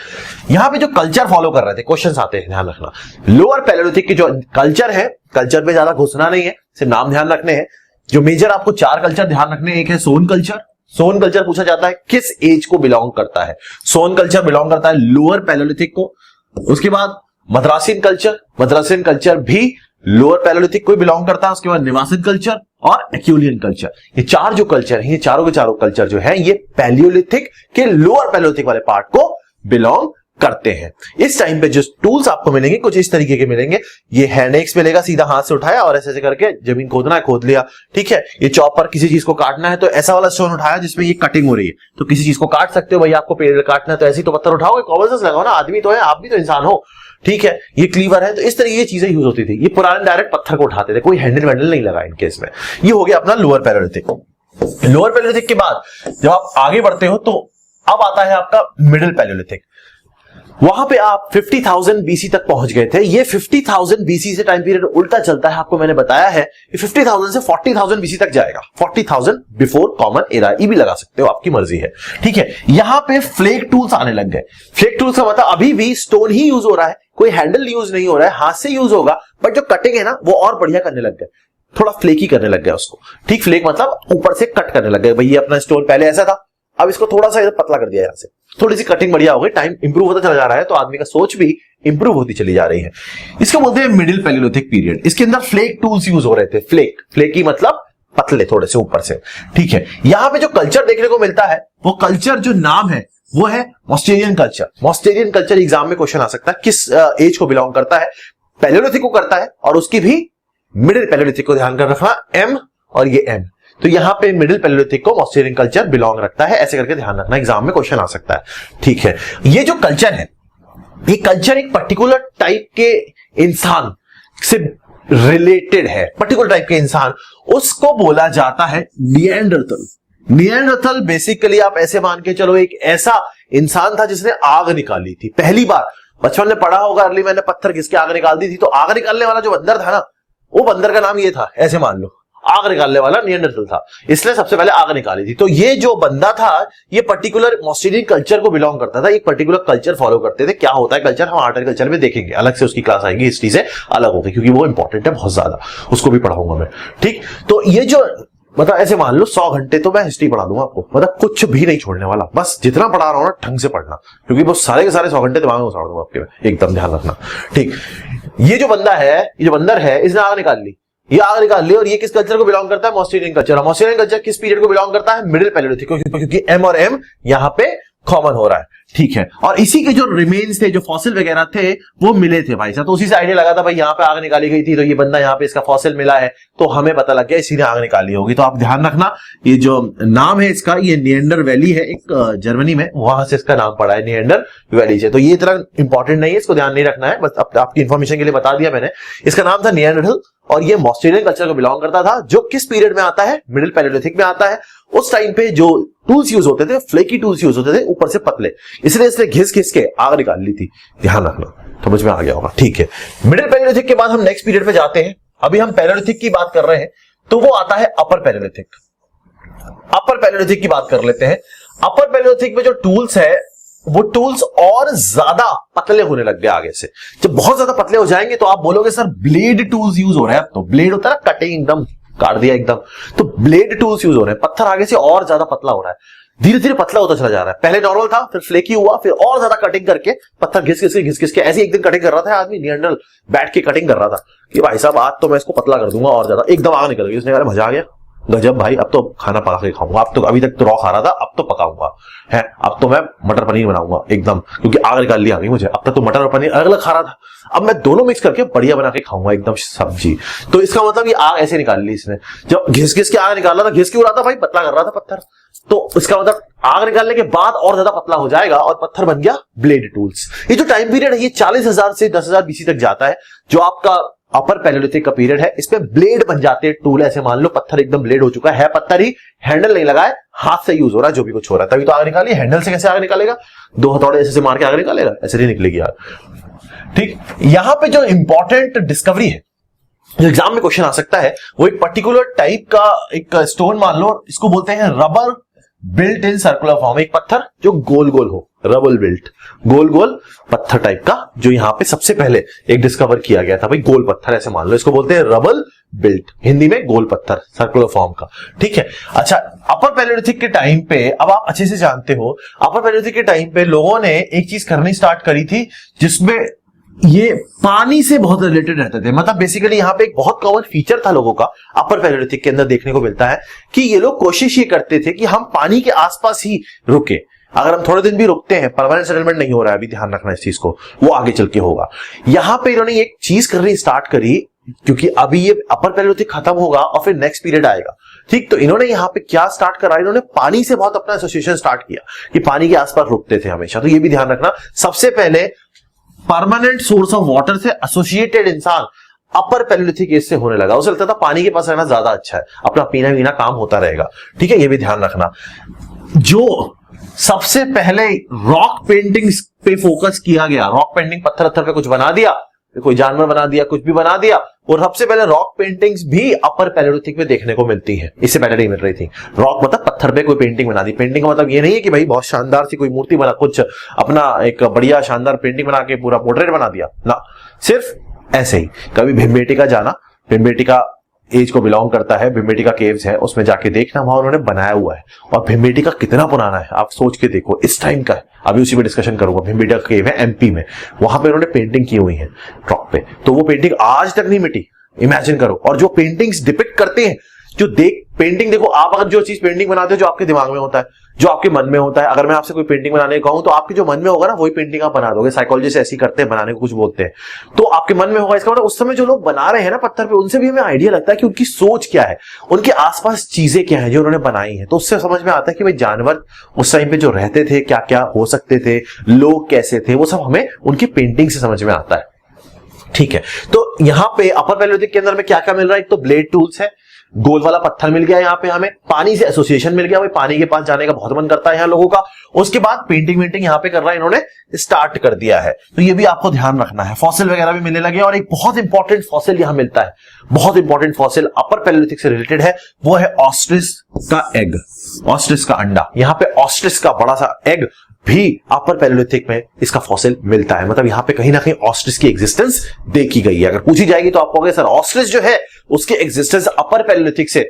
यहाँ पे जो कल्चर फॉलो कर रहे थे, क्वेश्चंस आते हैं, ध्यान रखना। लोअर पैलियोलिथिक की जो कल्चर है, कल्चर पे ज्यादा घुसना नहीं है, सिर्फ नाम ध्यान रखने हैं। जो मेजर आपको 4 कल्चर ध्यान रखने, एक है सोन कल्चर। सोन कल्चर पूछा जाता है किस एज को बिलोंग करता है, सोन कल्चर बिलोंग करता है लोअर पैलियोलिथिक को। उसके बाद मद्रासियन कल्चर भी लोअर पैलियोलिथिक को बिलोंग करता है। उसके बाद निवासिन कल्चर और एक्यूलियन कल्चर, ये चार जो कल्चर हैं, ये चारों के चारों कल्चर जो है ये पैलियोलिथिक के लोअर पैलियोलिथिक वाले पार्ट को बिलोंग करते हैं। इस टाइम पे जो टूल्स आपको मिलेंगे कुछ इस तरीके के मिलेंगे। ये हैंड एक्स मिलेगा, सीधा हाथ से उठाया और ऐसे ऐसे करके जमीन खोदना है, खोद लिया, ठीक है। ये चॉपर किसी चीज को काटना है तो ऐसा वाला स्टोन उठाया जिसमें ये कटिंग हो रही है, तो किसी चीज को काट सकते हो। भाई आपको पेड़ काटना है तो ऐसे ही तो पत्थर उठाओगे, कॉमन सेंस लगाओ ना, आदमी तो है, आप भी तो इंसान हो, ठीक है। ये क्लीवर है, तो इस तरीके की चीजें यूज होती थी। ये पुराने डायरेक्ट पत्थर को उठाते थे, कोई हैंडल वैंडल नहीं लगा इनके इसमें। ये हो गया अपना लोअर पैलियोलिथिक। लोअर पैलियोलिथिक के बाद जब आप आगे बढ़ते हो तो अब आता है आपका मिडिल पैलियोलिथिक। वहां पे आप 50,000 बीसी तक पहुंच गए थे। ये 50,000 बीसी से टाइम पीरियड उल्टा चलता है, आपको मैंने बताया है। ये 50,000 से 40,000 बीसी तक जाएगा। 40,000 बिफोर कॉमन एरा, ये भी लगा सकते हो, आपकी मर्जी है, ठीक है। यहां पे फ्लेक टूल्स आने लग गए। फ्लेक टूल्स का मतलब अभी भी स्टोन ही यूज हो रहा है, कोई हैंडल यूज नहीं हो रहा है, हाथ से यूज होगा, बट जो कटिंग है ना वो और बढ़िया करने लग गए, थोड़ा फ्लेकी करने लग गया उसको, ठीक। फ्लेक मतलब ऊपर से कट करने लग गए। भाई ये अपना स्टोन पहले ऐसा था, अब इसको थोड़ा सा पतला कर दिया, यहां से थोड़ी सी कटिंग बढ़िया हो गई, टाइम इंप्रूव होता चला जा रहा है, तो आदमी का सोच भी इंप्रूव होती चली जा रही है। इसको बोलते हैं मिडिल पैलियोलिथिक पीरियड। इसके अंदर फ्लेक टूल्स यूज हो रहे थे। फ्लेकी मतलब पतले थोड़े से ऊपर से, ठीक है। यहां पे जो कल्चर देखने को मिलता है वो कल्चर जो नाम है वो है मॉस्टेरियन कल्चर। मॉस्टेरियन कल्चर एग्जाम में क्वेश्चन आ सकता है, किस एज को बिलोंग करता है, पैलियोलिथिक को करता है, और उसकी भी मिडिल पैलियोलिथिक को ध्यान कर रखना, एम और ये एम, तो यहां पे मिडिल पैलियोलिथिक को मॉस्टेरियन कल्चर बिलोंग रखता है, ऐसे करके ध्यान रखना, एग्जाम में क्वेश्चन आ सकता है, ठीक है। ये जो कल्चर है, ये कल्चर एक पर्टिकुलर टाइप के इंसान से रिलेटेड है, पर्टिकुलर टाइप के इंसान, उसको बोला जाता है निएंडरथल। निएंडरथल बेसिकली आप ऐसे मान के चलो एक ऐसा इंसान था जिसने आग निकाली थी पहली बार। बचपन में पढ़ा होगा, अर्ली मैंने पत्थर घिसके आग निकाल दी थी, तो आग निकालने वाला जो बंदर था ना, वो बंदर का नाम ये था, ऐसे मान लो, आग निकालने वाला निएंडरथल था, इसलिए सबसे पहले आग निकाली थी। तो ये जो बंदा था ये पर्टिकुलर मॉस्टेरियन कल्चर को बिलोंग करता था, एक पर्टिकुलर कल्चर फॉलो करते थे। क्या होता है कल्चर, हम आर्ट एंड कल्चर में देखेंगे, अलग से उसकी क्लास आएगी, हिस्ट्री से अलग होगी, क्योंकि वो इंपॉर्टेंट है बहुत ज्यादा, उसको भी पढ़ाऊंगा मैं, ठीक। तो ये जो मतलब ऐसे मान लो 100 घंटे तो मैं हिस्ट्री पढ़ा दूंगा आपको, मतलब कुछ भी नहीं छोड़ने वाला, बस जितना पढ़ा रहा हूं ना ढंग से पढ़ना, क्योंकि वो सारे के सारे 100 घंटे दिमाग में उतार दूंगा आपके, एकदम ध्यान रखना, ठीक। ये जो बंदा है, ये जो बंदर है, इसने आग निकाल ली, ये आग निकाल ली, और ये किस कल्चर को बिलोंग करता है, मॉस्टेरियन कल्चर। मॉस्टेरियन कल्चर किस पीरियड को बिलोंग करता है, मिडिल पैलियोलिथिक को, क्योंकि एम और एम यहां पे कॉमन हो रहा है, ठीक है। और इसी के जो रिमेन्स थे, जो फॉसिल वगैरह थे, वो मिले थे भाई साहब, तो उसी से आइडिया लगा था भाई यहाँ पे आग निकाली गई थी, तो ये बंदा यहाँ पे इसका फॉसिल मिला है, तो हमें पता लग गया इसी ने आग निकाली होगी। तो आप ध्यान रखना, ये जो नाम है इसका, ये निएंडर वैली है एक जर्मनी में, वहां से इसका नाम पड़ा है निएंडर वैली से। तो ये इतना इंपॉर्टेंट नहीं है, इसको ध्यान नहीं रखना है, बस आपकी इंफॉर्मेशन के लिए बता दिया मैंने। इसका नाम था निएंडरथल, और ये मॉस्टेरियन कल्चर को बिलोंग करता था, जो किस पीरियड में आता है, मिडिल पैलियोलिथिक में आता है। उस टाइम पे जो टूल्स यूज होते थे, फ्लेकी टूल्स यूज होते थे, ऊपर से पतले, इसलिए इसने घिस घिस के आग निकाल ली थी, ध्यान रखना, समझ में आ गया होगा, ठीक है। मिडिल पैलियोलिथिक के बाद हम नेक्स्ट पीरियड पे जाते हैं। अभी हम पैलियोलिथिक की बात कर रहे हैं, तो वो आता है अपर पैलियोलिथिक। अपर पैलियोलिथिक की बात कर लेते हैं। अपर पैलियोलिथिक में जो टूल्स है, वो टूल्स और ज्यादा पतले होने लग गए आगे से। जब बहुत ज्यादा पतले हो जाएंगे तो आप बोलोगे सर ब्लेड टूल्स यूज हो रहे हैं, अब तो ब्लेड होता है ना, कटिंग एकदम काट दिया एकदम, तो ब्लेड टूल्स यूज हो रहे हैं। पत्थर आगे से और ज्यादा पतला हो रहा है, धीरे धीरे पतला होता चला जा रहा है। पहले नॉर्मल था, फिर फ्लेकी हुआ, फिर और ज्यादा कटिंग करके पत्थर घिस के ऐसे एक दिन कटिंग कर रहा था आदमी, निएंडरथल बैठ के कटिंग कर रहा था कि भाई साहब आज तो मैं इसको पतला कर दूंगा और ज्यादा, एकदम आग निकल गई। उसने कहा मजा आ गया, गजब भाई, अब तो खाना पका के खाऊंगा, अब तो अभी तक तो रॉ खा रहा था, अब तो पकाऊंगा है, अब तो मैं मटर पनीर बनाऊंगा एकदम, क्योंकि आग निकाल लिया अभी मुझे, अब तक तो मटर और पनीर अलग अलग खा रहा था, अब मैं दोनों मिक्स करके बढ़िया बना के खाऊंगा एकदम सब्जी। तो इसका मतलब ये आग ऐसे निकाल ली इसने, जब घिस घिस के आग निकाल रहा था, घिस क्यों रहा था भाई, पतला कर रहा था पत्थर, तो इसका मतलब आग निकालने के बाद और ज्यादा पतला हो जाएगा और पत्थर बन गया ब्लेड टूल्स। ये जो टाइम पीरियड है ये 40,000 से 10,000 बीसी तक जाता है, जो आपका अपर पैलियोलिथिक का पीरियड है। इसमें ब्लेड बन जाते हैं टूल, ऐसे मान लो पत्थर एकदम ब्लेड हो चुका है, पत्थर ही, हैंडल नहीं लगा है, हाथ से यूज हो रहा है, जो भी कुछ हो रहा है, तभी तो आग निकाली। हैंडल से कैसे आग निकालेगा, दो हथौड़े ऐसे मार के आग निकालेगा, ऐसे नहीं निकलेगी आग, ठीक। यहां पे जो इंपॉर्टेंट डिस्कवरी है, जो एग्जाम में क्वेश्चन आ सकता है, वो एक पर्टिकुलर टाइप का एक स्टोन मान लो, इसको बोलते हैं rubber built in circular form. एक पत्थर जो गोल गोल हो, रबर बिल्ट, गोल गोल पत्थर टाइप का, जो यहां पे सबसे पहले एक डिस्कवर किया गया था भाई, गोल पत्थर ऐसे मान लो, इसको बोलते हैं रबर बिल्ट, हिंदी में गोल पत्थर, सर्कुलर फॉर्म का, ठीक है। अच्छा, अपर पैलियोलिथिक के टाइम पे, अब आप अच्छे से जानते हो, अपर पैलियोलिथिक के टाइम पे लोगों ने एक चीज करनी स्टार्ट करी थी, जिसमें ये पानी से बहुत रिलेटेड रहते थे। मतलब बेसिकली यहाँ पे एक बहुत कॉमन फीचर था लोगों का अपर पैलेयोलिथिक के अंदर देखने को मिलता है कि ये लोग कोशिश ये करते थे कि हम पानी के आसपास ही रुके। अगर हम थोड़े दिन भी रुकते हैं, परमानेंट सेटलमेंट नहीं हो रहा है, अभी ध्यान रखना इस चीज को, वो आगे चल के होगा। यहां पे इन्होंने एक चीज करनी स्टार्ट करी, क्योंकि अभी ये अपर पैलेयोलिथिक खत्म होगा और फिर नेक्स्ट पीरियड आएगा, ठीक। तो इन्होंने यहाँ पे क्या स्टार्ट करा, इन्होंने पानी से बहुत अपना एसोसिएशन स्टार्ट किया कि पानी के आसपास रुकते थे हमेशा। तो ये भी ध्यान रखना, सबसे पहले परमानेंट सोर्स ऑफ वाटर से एसोसिएटेड इंसान अपर पैलेयोलिथिक एज से होने लगा। उसे लगता था पानी के पास रहना ज्यादा अच्छा है, अपना पीना वीना काम होता रहेगा, ठीक है। ये भी ध्यान रखना। जो सबसे पहले रॉक पेंटिंग्स पे फोकस किया गया, रॉक पेंटिंग, पत्थर पे कुछ बना दिया, कोई जानवर बना दिया, कुछ भी बना दिया, और सबसे पहले रॉक पेंटिंग्स भी अपर पैलेयोलिथिक में देखने को मिलती है। इससे पहले नहीं मिल रही थी। रॉक मतलब पत्थर पे कोई पेंटिंग बना दी। पेंटिंग का मतलब ये नहीं है कि भाई बहुत शानदार सी कोई मूर्ति बना, कुछ अपना एक बढ़िया शानदार पेंटिंग बना के पूरा पोर्ट्रेट बना दिया ना, सिर्फ ऐसे ही। कभी भीमबेटका जाना, भीमबेटका एज को बिलोंग करता है, भीमबेटका केव्स है, उसमें जाके देखना, वहां उन्होंने बनाया हुआ है। और भीमबेटका कितना पुराना है आप सोच के देखो, इस टाइम का है। अभी उसी पे डिस्कशन करूंगा। भीमबेटका केव है एमपी में, वहां पे उन्होंने पेंटिंग की हुई है रॉक पे, तो वो पेंटिंग आज तक नहीं मिटी। इमेजिन करो। और जो पेंटिंग्स डिपिक्ट करते हैं, जो पेंटिंग देखो, आप अगर जो चीज पेंटिंग बनाते हो जो आपके दिमाग में होता है, जो आपके मन में होता है, अगर मैं आपसे कोई पेंटिंग बनाने को कहूं तो आपके जो मन में होगा ना वही पेंटिंग आप बना दोगे। साइकोलॉजिस्ट ऐसी करते हैं, बनाने को कुछ बोलते हैं तो आपके मन में होगा। इसका मतलब उस समय जो लोग बना रहे हैं ना पत्थर पे, उनसे भी हमें आइडिया लगता है कि उनकी सोच क्या है, उनके आसपास चीजें क्या है जो उन्होंने बनाई है। तो उससे समझ में आता है कि भाई जानवर उस टाइम पे जो रहते थे, क्या क्या हो सकते थे, लोग कैसे थे, वो सब हमें उनकी पेंटिंग से समझ में आता है, ठीक है। तो यहाँ पे अपर पैलेयोलिथिक के अंदर में क्या क्या मिल रहा है, एक तो ब्लेड टूल्स है, गोल वाला पत्थर मिल गया यहाँ पे हमें, पानी से एसोसिएशन मिल गया, भाई पानी के पास जाने का बहुत मन करता है यहाँ लोगों का। उसके बाद पेंटिंग वेंटिंग यहाँ पे करना इन्होंने स्टार्ट कर दिया है, तो ये भी आपको ध्यान रखना है। फॉसिल वगैरह भी मिलने लगे, और एक बहुत इंपॉर्टेंट फॉसिल यहाँ मिलता है, बहुत इंपॉर्टेंट फॉसिल अपर पैलेयोलिथिक से रिलेटेड है, वो है ऑस्ट्रिच का एग, ऑस्ट्रिच का अंडा। यहाँ पे ऑस्ट्रिच का बड़ा सा एग भी अपर पैलेयोलिथिक में इसका फॉसिल मिलता है। मतलब यहाँ पे कहीं ना कहीं ऑस्ट्रिच की एग्जिस्टेंस देखी गई है। अगर पूछी जाएगी तो आप कहोगे सर ऑस्ट्रिच जो है उसके एग्जिस्टेंस अपर पैलेयोलिथिक से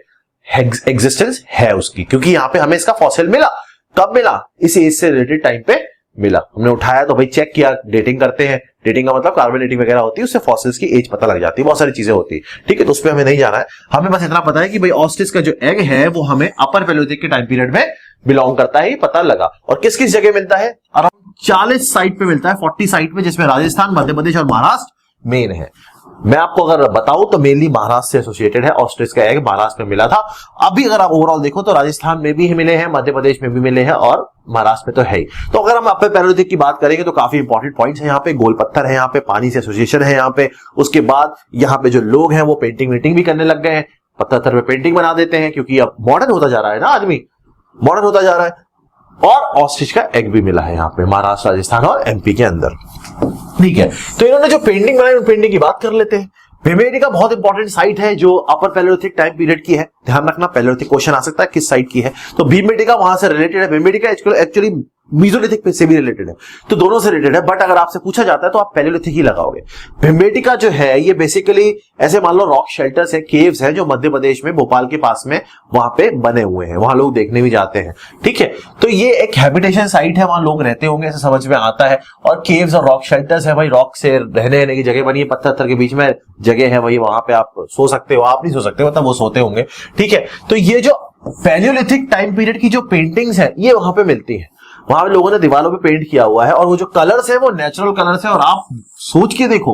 एग्जिस्टेंस है उसकी, क्योंकि यहाँ पे हमें इसका फॉसिल मिला। कब मिला? इस एज से रिलेटेड टाइम पे मिला। हमने उठाया तो भाई चेक किया, डेटिंग करते हैं, डेटिंग का मतलब कार्बन डेटिंग वगैरह होती है, उससे फॉसिल्स की एज पता लग जाती है, बहुत सारी चीजें होती है, ठीक है। तो उस पर हमें नहीं जाना है, हमें बस इतना पता है कि भाई ऑस्ट्रिच का जो एग है वो हमें अपर पैलेयोलिथिक के टाइम पीरियड में बिलोंग करता है, ये पता लगा। और किस किस जगह मिलता है? अराउंड 40 साइट पे मिलता है, 40 साइट पे, जिसमें राजस्थान, मध्य प्रदेश और महाराष्ट्र मेन है। मैं आपको अगर बताऊं तो मेनली महाराष्ट्र से एसोसिएटेड है। ऑस्ट्रिच का एग महाराष्ट्र में मिला था। अभी अगर आप ओवरऑल देखो तो राजस्थान में भी मिले हैं, मध्य प्रदेश में भी मिले हैं और महाराष्ट्र में तो है ही। तो अगर हम अपर पैलेयोलिथिक की बात करेंगे तो काफी इंपॉर्टेंट पॉइंट्स है यहाँ पे। गोल पत्थर है यहाँ पे, पानी से एसोसिएशन है यहाँ पे। उसके बाद यहाँ पे जो लोग हैं वो पेंटिंग वेंटिंग भी करने लग गए हैं, पत्थर पे पेंटिंग बना देते हैं, क्योंकि अब मॉडर्न होता जा रहा है ना, आदमी मॉडर्न होता जा रहा है। और ऑस्ट्रिच का एग भी मिला है यहाँ पे महाराष्ट्र, राजस्थान और एमपी के अंदर, ठीक है। तो इन्होंने जो पेंटिंग बनाई उन पेंटिंग की बात कर लेते हैं। भीमबेटका बहुत इंपॉर्टेंट साइट है जो अपर पैलेयोलिथिक टाइम पीरियड की है, ध्यान रखना। पैलेयोलिथिक क्वेश्चन आ सकता है किस साइट की है, तो भीमबेटका वहां से रिलेटेड है। भीमबेटका एक्चुअली मीसोलिथिक से भी रिलेटेड है, तो दोनों से रिलेटेड है, बट अगर आपसे पूछा जाता है तो आप पैलेयोलिथिक ही लगाओगे। भीमबेटका जो है ये बेसिकली ऐसे मान लो रॉक शेल्टर्स है, केव्स है, जो मध्य प्रदेश में भोपाल के पास में वहां पे बने हुए हैं, वहां लोग देखने भी जाते हैं, ठीक है। तो ये एक हैबिटेशन साइट है, वहां लोग रहते होंगे, ऐसे समझ में आता है। और केव्स और रॉक शेल्टर्स है, भाई रॉक से रहने की जगह बनी है, पत्थर के बीच में जगह है, वही वहां पे आप सो सकते हो, आप नहीं सो सकते, मतलब वो सोते होंगे, ठीक है। तो ये जो पैलेयोलिथिक टाइम पीरियड की जो पेंटिंग्स है ये वहां पे मिलती है, वहां लोगों ने दीवारों पे पेंट किया हुआ है, और वो जो कलर्स है वो नेचुरल कलर्स है। और आप सोच के देखो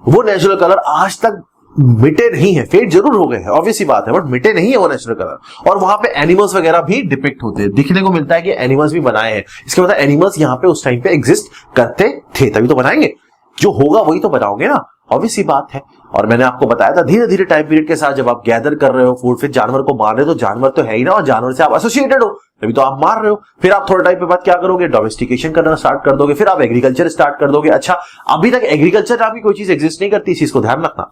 वो नेचुरल कलर आज तक मिटे नहीं है, फेड जरूर हो गए हैं, ऑब्वियस सी बात है, बट मिटे नहीं है वो नेचुरल कलर। और वहां पे एनिमल्स वगैरह भी डिपिक्ट होते हैं, दिखने को मिलता है कि एनिमल्स भी बनाए हैं। इसके मतलब एनिमल्स यहाँ पे उस टाइम पे एग्जिस्ट करते थे, तभी तो बनाएंगे, जो होगा वही तो बनाओगे ना, ऑब्वियस सी बात है। और मैंने आपको बताया था धीरे धीरे टाइम पीरियड के साथ जब आप गैदर कर रहे हो फूड, फिर जानवर को मार रहे हो, तो जानवर तो है ही ना, और जानवर से आप एसोसिएटेड हो, तभी तो आप मार रहे हो। फिर आप थोड़े टाइम पे बाद क्या करोगे? डोमेस्टिकेशन करना स्टार्ट कर दोगे, फिर आप एग्रीकल्चर स्टार्ट कर दोगे। अच्छा, अभी तक एग्रीकल्चर आपकी कोई चीज एग्जिस्ट नहीं करती, इस चीज को ध्यान रखना।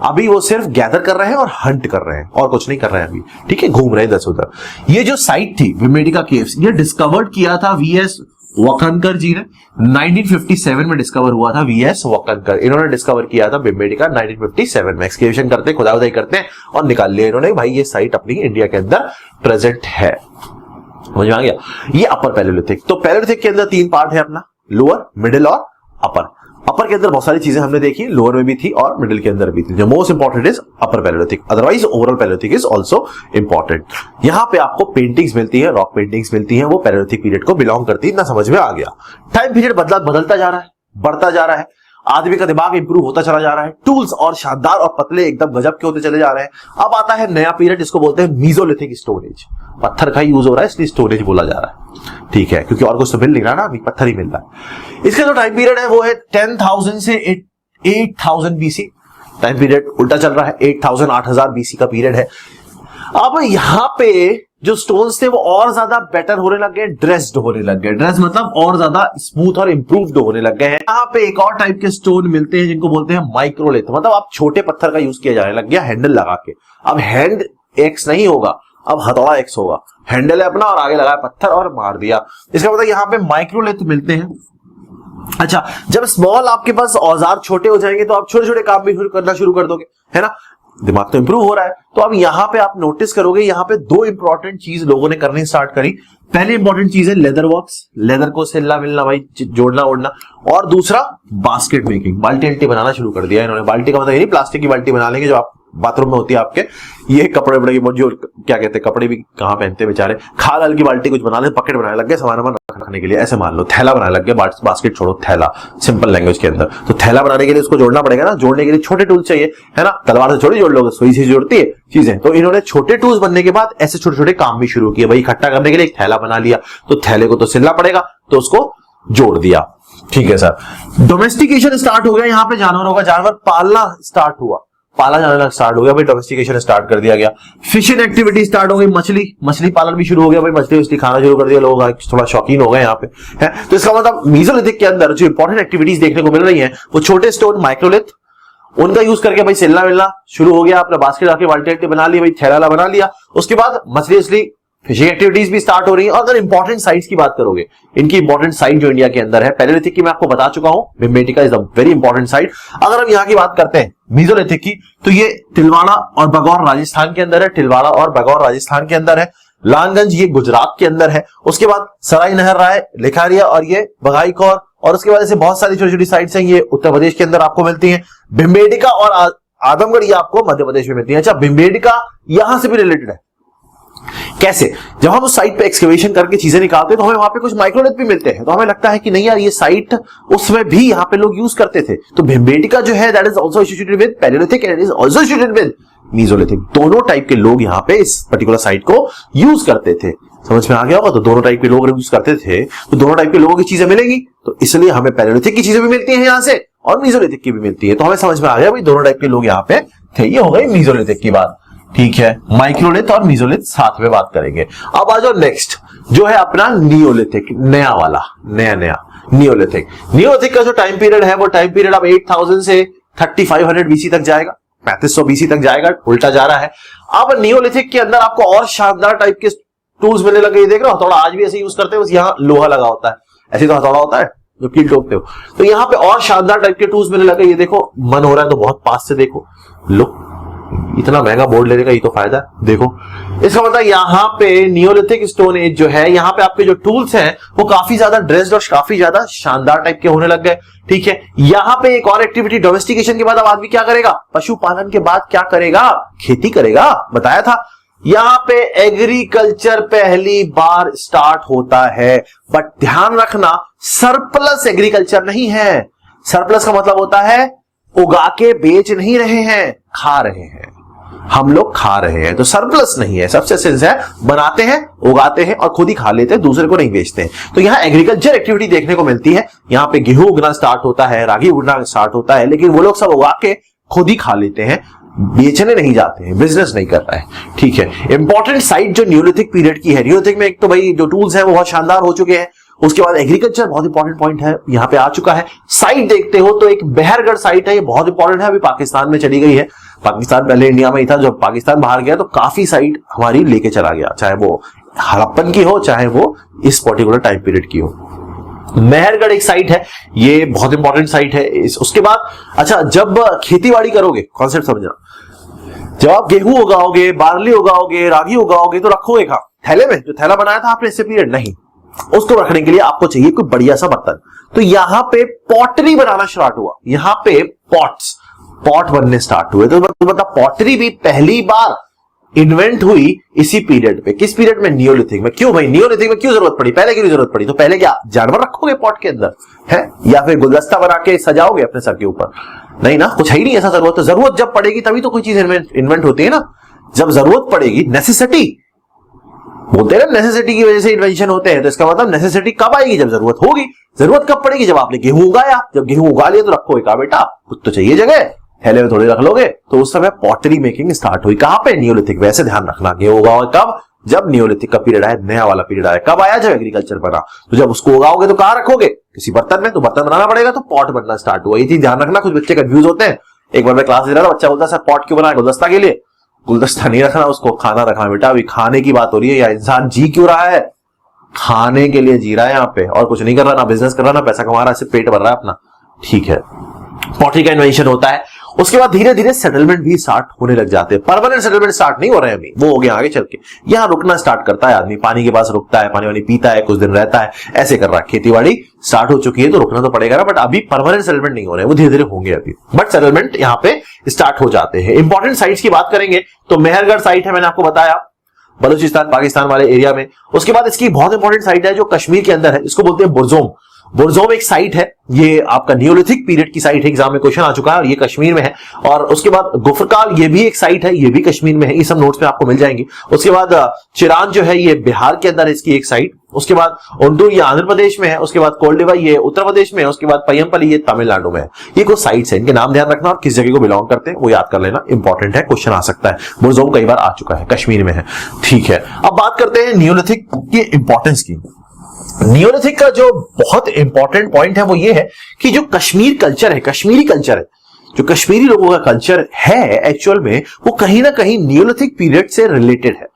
अभी वो सिर्फ गैदर कर रहे हैं और हंट कर रहे हैं, और कुछ नहीं कर रहे हैं अभी, ठीक है, घूम रहे हैं इधर उधर। ये जो साइट थी भीमबेटका केव्स, ये डिस्कवर्ड किया था वीएस वकनकर जी ने, 1957 में डिस्कवर हुआ था। वीएस वकनकर, इन्होंने डिस्कवर किया था भीमबेटका 1957 में। एक्सकेवेशन करते, खुदाई करते हैं और निकाल लिया इन्होंने, भाई ये साइट अपनी इंडिया के अंदर प्रेजेंट है। समझ में आ गया? ये अपर पैलेयोलिथिक। तो पैलेयोलिथिक के अंदर 3 पार्ट है अपना, लोअर, मिडिल और अपर। अपर के अंदर बहुत सारी चीजें हमने देखी, लोअर में भी थी और मिडिल के अंदर भी थी। जो most important is upper Palaeolithic, otherwise overall Palaeolithic is also important. यहां पे आपको पेंटिंग्स मिलती है, रॉक पेंटिंग्स मिलती है, वो पैलियोलिथिक पीरियड को बिलोंग करती है। इतना समझ में आ गया। टाइम पीरियड बदलता जा रहा है, बढ़ता जा रहा है, आदमी का दिमाग इंप्रूव होता चला जा रहा है, टूल्स और शानदार और पतले एकदम गजब के होते चले जा रहे हैं। अब आता है नया पीरियड, जिसको बोलते हैं मीजोलिथिक स्टोरेज। पत्थर का यूज हो रहा है इसलिए स्टोरेज बोला जा रहा है, ठीक है, क्योंकि और कुछ तो मिल नहीं रहा ना, अभी पत्थर ही मिल रहा है। इसका जो टाइम पीरियड है वो है 10,000 से 8,000 बीसी। टाइम पीरियड उल्टा चल रहा है, 8,000 8,000 बीसी का पीरियड है। अब यहां पे जो स्टोन्स थे वो और ज्यादा बेटर होने लग गए, ड्रेस्ड होने लग गए। ड्रेस मतलब और ज्यादा स्मूथ और इंप्रूव्ड होने लग गए हैं। यहाँ पे एक और टाइप के स्टोन मिलते हैं जिनको बोलते हैं माइक्रोलिथ, मतलब आप छोटे पत्थर का यूज किया जाने लग गया हैंडल लगा के। अब हैंड एक्स नहीं होगा, अब हथौड़ा एक्स होगा। हैंडल है अपना और आगे लगाया पत्थर और मार दिया। इसका मतलब यहाँ पे माइक्रोलिथ मिलते हैं। अच्छा, जब स्मॉल आपके पास औजार छोटे हो जाएंगे तो आप छोटे छोटे काम भी करना शुरू कर दोगे, है ना। दिमाग तो इंप्रूव हो रहा है। तो अब यहां पे आप नोटिस करोगे, यहां पे दो इंपॉर्टेंट चीज लोगों ने करनी स्टार्ट करी। पहली इंपॉर्टेंट चीज है लेदर वर्क्स, लेदर को सिलना मिलना भाई, जोड़ना ओढ़ना। और दूसरा बास्केट मेकिंग, बाल्टी अल्टी बनाना शुरू कर दिया इन्होंने। बाल्टी का मतलब ये नहीं प्लास्टिक की बाल्टी बना लेंगे जो आप बाथरूम में होती है आपके, ये कपड़े बड़े जो क्या कहते हैं, कपड़े भी कहां पहनते हैं बेचारे, खाल आल की बाल्टी कुछ बना ले, पकेट बनाने लग गए सामान रखने के लिए। ऐसे मान लो थैला बनाने लग गए, बास्केट छोड़ो, थैला सिंपल लैंग्वेज के अंदर। तो थैला बनाने के लिए उसको जोड़ना पड़ेगा ना, जोड़ने के लिए छोटे टूल चाहिए, है ना। तलवार से थोड़ी जोड़ लोगे, सुई से जोड़ती है चीजें। तो इन्होंने छोटे टूल्स बनने के बाद ऐसे छोटे छोटे काम भी शुरू किए। भाई इकट्ठा करने के लिए एक थैला बना लिया, तो थैले को तो सिलना पड़ेगा, तो उसको जोड़ दिया, ठीक है सर। डोमेस्टिकेशन स्टार्ट हो गया, यहाँ पे जानवरों का, जानवर पालना स्टार्ट हुआ, पाला जाना स्टार्ट हो गया भाई, डोमेस्टिकेशन स्टार्ट कर दिया गया। फिशिंग एक्टिविटी स्टार्ट हो गई, मछली पालन भी शुरू हो गया भाई, मछली खाना शुरू कर दिया लोग, थोड़ा शौकीन हो गए यहाँ पे, है। तो इसका मतलब मीजोलिथिक के अंदर जो इंपॉर्टेंट एक्टिविटीज देखने को मिल रही हैं वो छोटे स्टोन माइक्रोलिथ, उनका यूज करके भाई सिलना मिलना शुरू हो गया। अपना बास्केट आके बाल्टी बना ली भाई, थैला बना लिया। उसके बाद मछली फिशिंग एक्टिविटीज भी स्टार्ट हो रही है। और अगर इंपॉर्टेंट साइट्स की बात करोगे, इनकी इंपॉर्टेंट साइट जो इंडिया के अंदर है, पैलियोलिथिक की मैं आपको बता चुका हूं, Bhimbetka is a very important site. अगर हम यहाँ की बात करते हैं मीजोलिथिक की, तो ये तिलवाड़ा और बगौर राजस्थान के अंदर है, तिलवाड़ा और बगौर राजस्थान के अंदर है। लांगगंज ये गुजरात के अंदर है। उसके बाद सराय नहर राय, लिखारिया और ये बघाईकौर, और उसके बाद ऐसे बहुत सारी छोटी छोटी साइट्स हैं, ये उत्तर प्रदेश के अंदर आपको मिलती हैं। भिमबेटका और आदमगढ़ ये आपको मध्य प्रदेश में मिलती है। अच्छा, भिमबेटका यहां से भी रिलेटेड है। कैसे? जब हम उस साइट पे एक्सकेवेशन करके चीजें निकालते हैं तो हमें वहां पे कुछ माइक्रोलिथ भी मिलते हैं, तो हमें लगता है कि नहीं यार ये साइट उसमें भी यहाँ पे लोग यूज करते थे। तो भिमबेटका जो है that is also associated with Palaeolithic and it is also associated with mesolithic. दोनों टाइप के लोग यहाँ पे इस पर्टिकुलर साइट को यूज करते थे। समझ में आ गया होगा। तो दोनों टाइप के लोग यूज करते थे, तो दोनों टाइप के लोगों की चीजें मिलेंगी, तो इसलिए हमें पैलियोलिथिक की चीजें भी मिलती है यहाँ से और मीजोलिथिक की भी मिलती है। तो हमें समझ में आ गया भाई दोनों टाइप के लोग यहाँ पे थे। ये हो गई मीजोलिथिक की बात, ठीक है। माइक्रोलिथ और मीजोलिथ साथ में बात करेंगे। अब आ जाओ नेक्स्ट, जो है अपना नियोलिथिक, नया वाला, नया नियोलिथिक। नियोलिथिक का जो टाइम पीरियड है वो टाइम पीरियड अब 8,000 से 3500 बीसी तक जाएगा, 3500 बीसी तक जाएगा, उल्टा जा रहा है। अब नियोलिथिक के अंदर आपको और शानदार टाइप के टूल्स मिलने लगे। देख रहे हो, हथौड़ा आज भी ऐसे यूज करते हैं, बस यहाँ लोहा लगा होता है, ऐसे तो हथौड़ा होता है जो कील ठोकते हो। तो यहाँ पे और शानदार टाइप के टूल्स मिलने लगे। ये देखो, मन हो रहा है तो बहुत पास से देखो, लो इतना महंगा बोर्ड लेने का ये तो फायदा है। देखो, इसका मतलब यहाँ पे नियोलिथिक स्टोन एज जो है, यहाँ पे आपके जो टूल्स हैं वो काफी ज्यादा ड्रेस्ड और काफी ज्यादा शानदार टाइप के होने लग गए, ठीक है। यहाँ पे एक और एक्टिविटी, डोमेस्टिकेशन के बाद अब आदमी क्या करेगा? पशुपालन के बाद क्या करेगा? खेती करेगा, बताया था। यहाँ पे एग्रीकल्चर पहली बार स्टार्ट होता है, बट ध्यान रखना सरप्लस एग्रीकल्चर नहीं है। सरप्लस का मतलब होता है उगा के बेच नहीं रहे हैं, खा रहे हैं, हम लोग खा रहे हैं, तो सरप्लस नहीं है। सबसे सेंस है, बनाते हैं, उगाते हैं और खुद ही खा लेते हैं, दूसरे को नहीं बेचते हैं। तो यहाँ एग्रीकल्चर एक्टिविटी देखने को मिलती है। यहाँ पे गेहूं उगना स्टार्ट होता है, रागी उगना स्टार्ट होता है, लेकिन वो लोग सब उगा के खुद ही खा लेते हैं, बेचने नहीं जाते हैं, बिजनेस नहीं कर रहा है, ठीक है। इंपॉर्टेंट साइट जो नियोलिथिक पीरियड की है, नियोलिथिक में एक तो भाई जो टूल्स हैं वो बहुत शानदार हो चुके हैं। उसके बाद एग्रीकल्चर बहुत इंपॉर्टेंट पॉइंट है, यहाँ पे आ चुका है। साइट देखते हो तो एक बहरगढ़ साइट है, ये बहुत इंपॉर्टेंट है, अभी पाकिस्तान में चली गई है। पाकिस्तान पहले इंडिया में ही था, जब पाकिस्तान बाहर गया तो काफी साइट हमारी लेके चला गया, चाहे वो हड़प्पन की हो, चाहे वो इस पर्टिकुलर टाइम पीरियड की हो। मेहरगढ़ एक साइट है, ये बहुत इंपॉर्टेंट साइट है। उसके बाद अच्छा, जब खेती बाड़ी करोगे, कॉन्सेप्ट समझना, जब आप गेहूं उगाओगे, बार्ली उगाओगे, रागी उगाओगे, तो रखोगे कहां? थैले में। जो थैला बनाया था आपने इससे पीरियड नहीं, उसको रखने के लिए आपको चाहिए कोई बढ़िया सा बर्तन। तो यहां पे पॉटरी बनाना स्टार्ट हुआ, यहां पे पॉट बनने स्टार्ट हुए। तो मतलब पॉटरी भी पहली बार इन्वेंट हुई इसी पीरियड पे। किस पीरियड में? नियोलिथिक में। क्यों भाई नियोलिथिक में क्यों जरूरत पड़ी? पहले क्यों जरूरत पड़ी? तो पहले क्या जानवर रखोगे पॉट के अंदर है, या फिर गुलदस्ता बना के सजाओगे अपने सर के ऊपर? नहीं ना, कुछ है ही नहीं ऐसा जरूरत। तो जरूरत जब पड़ेगी तभी तो कोई चीज इन्वेंट होती है ना, जब जरूरत पड़ेगी। नेसेसिटी बोलते हैं ना, नेसेसिटी की वजह से इन्वेंशन होते हैं। तो इसका मतलब नेसेसिटी कब आएगी? जब जरूरत होगी। जरूरत कब पड़ेगी? जब आपने गेहूं उगाया। जब गेहूं उगा लिया तो रखोगे कहा बेटा, कुछ तो चाहिए जगह, थैले में थोड़ी रख लोगे। तो उस समय पॉटरी मेकिंग स्टार्ट हुई। कहां पे? नियोलिथिक। वैसे ध्यान रखना, गेहूं उगाओ कब? जब नियोलिथिक का पीरियड आया, नया वाला पीरियड आया। कब आया? जब एग्रीकल्चर बना। तो जब उसको उगाओगे तो कहां रखोगे? किसी बर्तन में। तो बर्तन बनाना पड़ेगा, तो पॉट बनना स्टार्ट हुआ। ये चीज ध्यान रखना, कुछ बच्चे कंफ्यूज होते हैं। एक बार मैं क्लास दे रहा था, बच्चा बोलता सर पॉट क्यों बनाया? गुलदस्ता के लिए। गुलदस्ता नहीं रखना, उसको खाना रखना बेटा। अभी खाने की बात हो रही है। या इंसान जी क्यों रहा है? खाने के लिए जी रहा है यहाँ पे, और कुछ नहीं कर रहा, ना बिजनेस कर रहा, ना पैसा कमा रहा है, सिर्फ पेट भर रहा है अपना। ठीक है, पॉटरी का इन्वेंशन होता है। उसके बाद धीरे धीरे सेटलमेंट भी स्टार्ट होने लग जाते हैं। परमानेंट सेटलमेंट स्टार्ट नहीं हो रहे हैं अभी, वो हो गया आगे चल के। यहां रुकना स्टार्ट करता है आदमी, पानी के पास रुकता है, पानी वानी पीता है, कुछ दिन रहता है, ऐसे कर रहा है। खेतीबाड़ी स्टार्ट हो चुकी है तो रुकना तो पड़ेगा ना, बट अभी परमानेंट सेटलमेंट नहीं हो रहे हैं, वो धीरे धीरे होंगे अभी, बट सेटलमेंट यहाँ पे स्टार्ट हो जाते हैं। इंपॉर्टेंट साइट्स की बात करेंगे तो मेहरगढ़ साइट है, मैंने आपको बताया, बलूचिस्तान पाकिस्तान वाले एरिया में। उसके बाद इसकी बहुत इंपॉर्टेंट साइट है जो कश्मीर के अंदर है, इसको बोलते हैं बुरजोम। बुरजोम एक साइट है, ये आपका नियोलिथिक पीरियड की साइट है, एग्जाम में क्वेश्चन आ चुका है, और ये कश्मीर में है। और उसके बाद गुफरकाल, ये भी एक साइट है, ये भी कश्मीर में है, ये सब नोट्स में आपको मिल जाएंगे। उसके बाद चिरान जो है, ये बिहार के अंदर है इसकी एक साइट। उसके बाद उंडूर, ये आंध्र प्रदेश में है। उसके बाद कोल्डिवा, ये उत्तर प्रदेश में है। उसके बाद पय्यमपल्ली, ये तमिलनाडु में है। ये कुछ साइट्स है, इनके नाम ध्यान रखना और किस जगह को बिलोंग करते हैं वो याद कर लेना, इंपॉर्टेंट है, क्वेश्चन आ सकता है। बुरजोम कई बार आ चुका है, कश्मीर में है। ठीक है, अब बात करते हैं नियोलिथिक की इंपॉर्टेंस की। नियोलिथिक का जो बहुत इंपॉर्टेंट पॉइंट है वो ये है कि जो कश्मीर कल्चर है, कश्मीरी कल्चर है, जो कश्मीरी लोगों का कल्चर है एक्चुअल में, वो कहीं ना कहीं नियोलिथिक पीरियड से रिलेटेड है।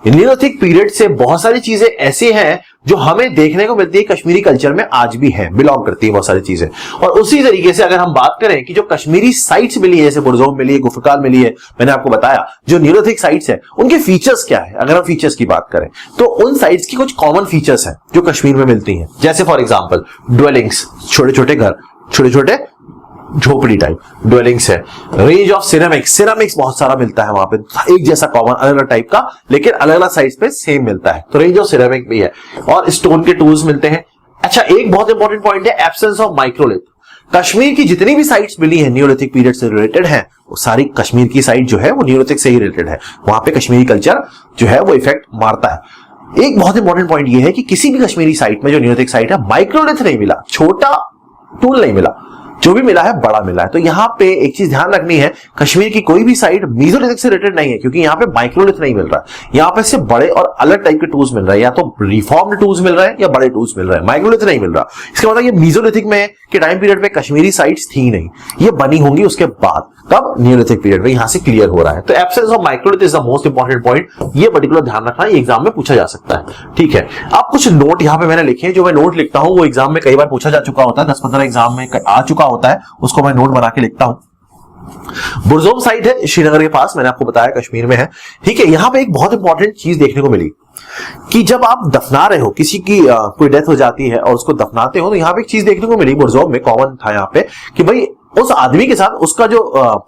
नियोलिथिक पीरियड से बहुत सारी चीजें ऐसी हैं जो हमें देखने को मिलती है कश्मीरी कल्चर में, आज भी है, बिलोंग करती है बहुत सारी चीजें। और उसी तरीके से अगर हम बात करें कि जो कश्मीरी साइट्स मिली है, जैसे बुरजोम मिली है, गुफरकाल मिली है, मैंने आपको बताया, जो नियोलिथिक साइट्स है उनके फीचर्स क्या है। अगर हम फीचर्स की बात करें तो उन साइट्स की कुछ कॉमन फीचर्स हैं जो कश्मीर में मिलती हैं। जैसे फॉर एग्जाम्पल ड्वेलिंग्स, छोटे छोटे घर, छोटे छोटे झोपड़ी टाइप ड्वेलिंग्स है। रेंज ऑफ सिरेमिक्स, सिरेमिक्स बहुत सारा मिलता है वहां पे, एक जैसा कॉमन, अलग अलग टाइप का, लेकिन अलग अलग साइज पे सेम मिलता है, तो रेंज ऑफ सिरेमिक भी है। और स्टोन के टूल्स मिलते हैं। अच्छा, एक बहुत इंपॉर्टेंट पॉइंट है एब्सेंस ऑफ माइक्रोलिथ। कश्मीर की जितनी भी साइट्स मिली है नियोलिथिक पीरियड से रिलेटेड है, वो सारी कश्मीर की साइट जो है वो नियोलिथिक से ही रिलेटेड है। वहां पे कश्मीरी कल्चर जो है वो इफेक्ट मारता है। एक बहुत इंपॉर्टेंट पॉइंट ये है कि किसी भी कश्मीरी साइट में जो नियोलिथिक साइट है, माइक्रोलिथ नहीं मिला, छोटा टूल नहीं मिला, जो भी मिला है बड़ा मिला है। तो यहां पे एक चीज ध्यान रखनी है, कश्मीर की कोई भी साइट मेसोलिथिक से रिलेटेड नहीं है, क्योंकि यहां पे माइक्रोलिथ नहीं मिल रहा है। यहां पे सिर्फ बड़े और अलग टाइप के टूल्स मिल रहे हैं, या तो रिफॉर्म्ड टूल्स मिल रहे हैं या बड़े टूल्स मिल रहे हैं, माइक्रोलिथ नहीं मिल रहा। इसका मतलब ये मेसोलिथिक में के टाइम पीरियड में कश्मीरी साइट्स थी नहीं, ये बनी होंगी उसके बाद, कब? नियोलिथिक पीरियड में। यहां से क्लियर हो रहा है। तो absence of microlith is the most important point, ये पर्टिकुलर ध्यान रखना, ये एग्जाम में पूछा जा सकता है। ठीक है, अब कुछ नोट यहां पे मैंने लिखे हैं, जो मैं नोट लिखता हूं वो एग्जाम में कई बार पूछा जा चुका होता है, 10-15 एग्जाम में आ चुका होता है, उसको मैं नोट बना के लिखता हूं। बुरजोम साइट है श्रीनगर के पास, मैंने आपको बताया कश्मीर में है। ठीक है, यहां पे एक बहुत इंपॉर्टेंट चीज देखने को मिली कि जब आप दफना रहे हो, किसी की कोई डेथ हो जाती है और उसको दफनाते हो, तो यहां पे एक चीज देखने को मिली बुरजोम में, कॉमन था यहां पे, कि भाई उस आदमी के साथ उसका जो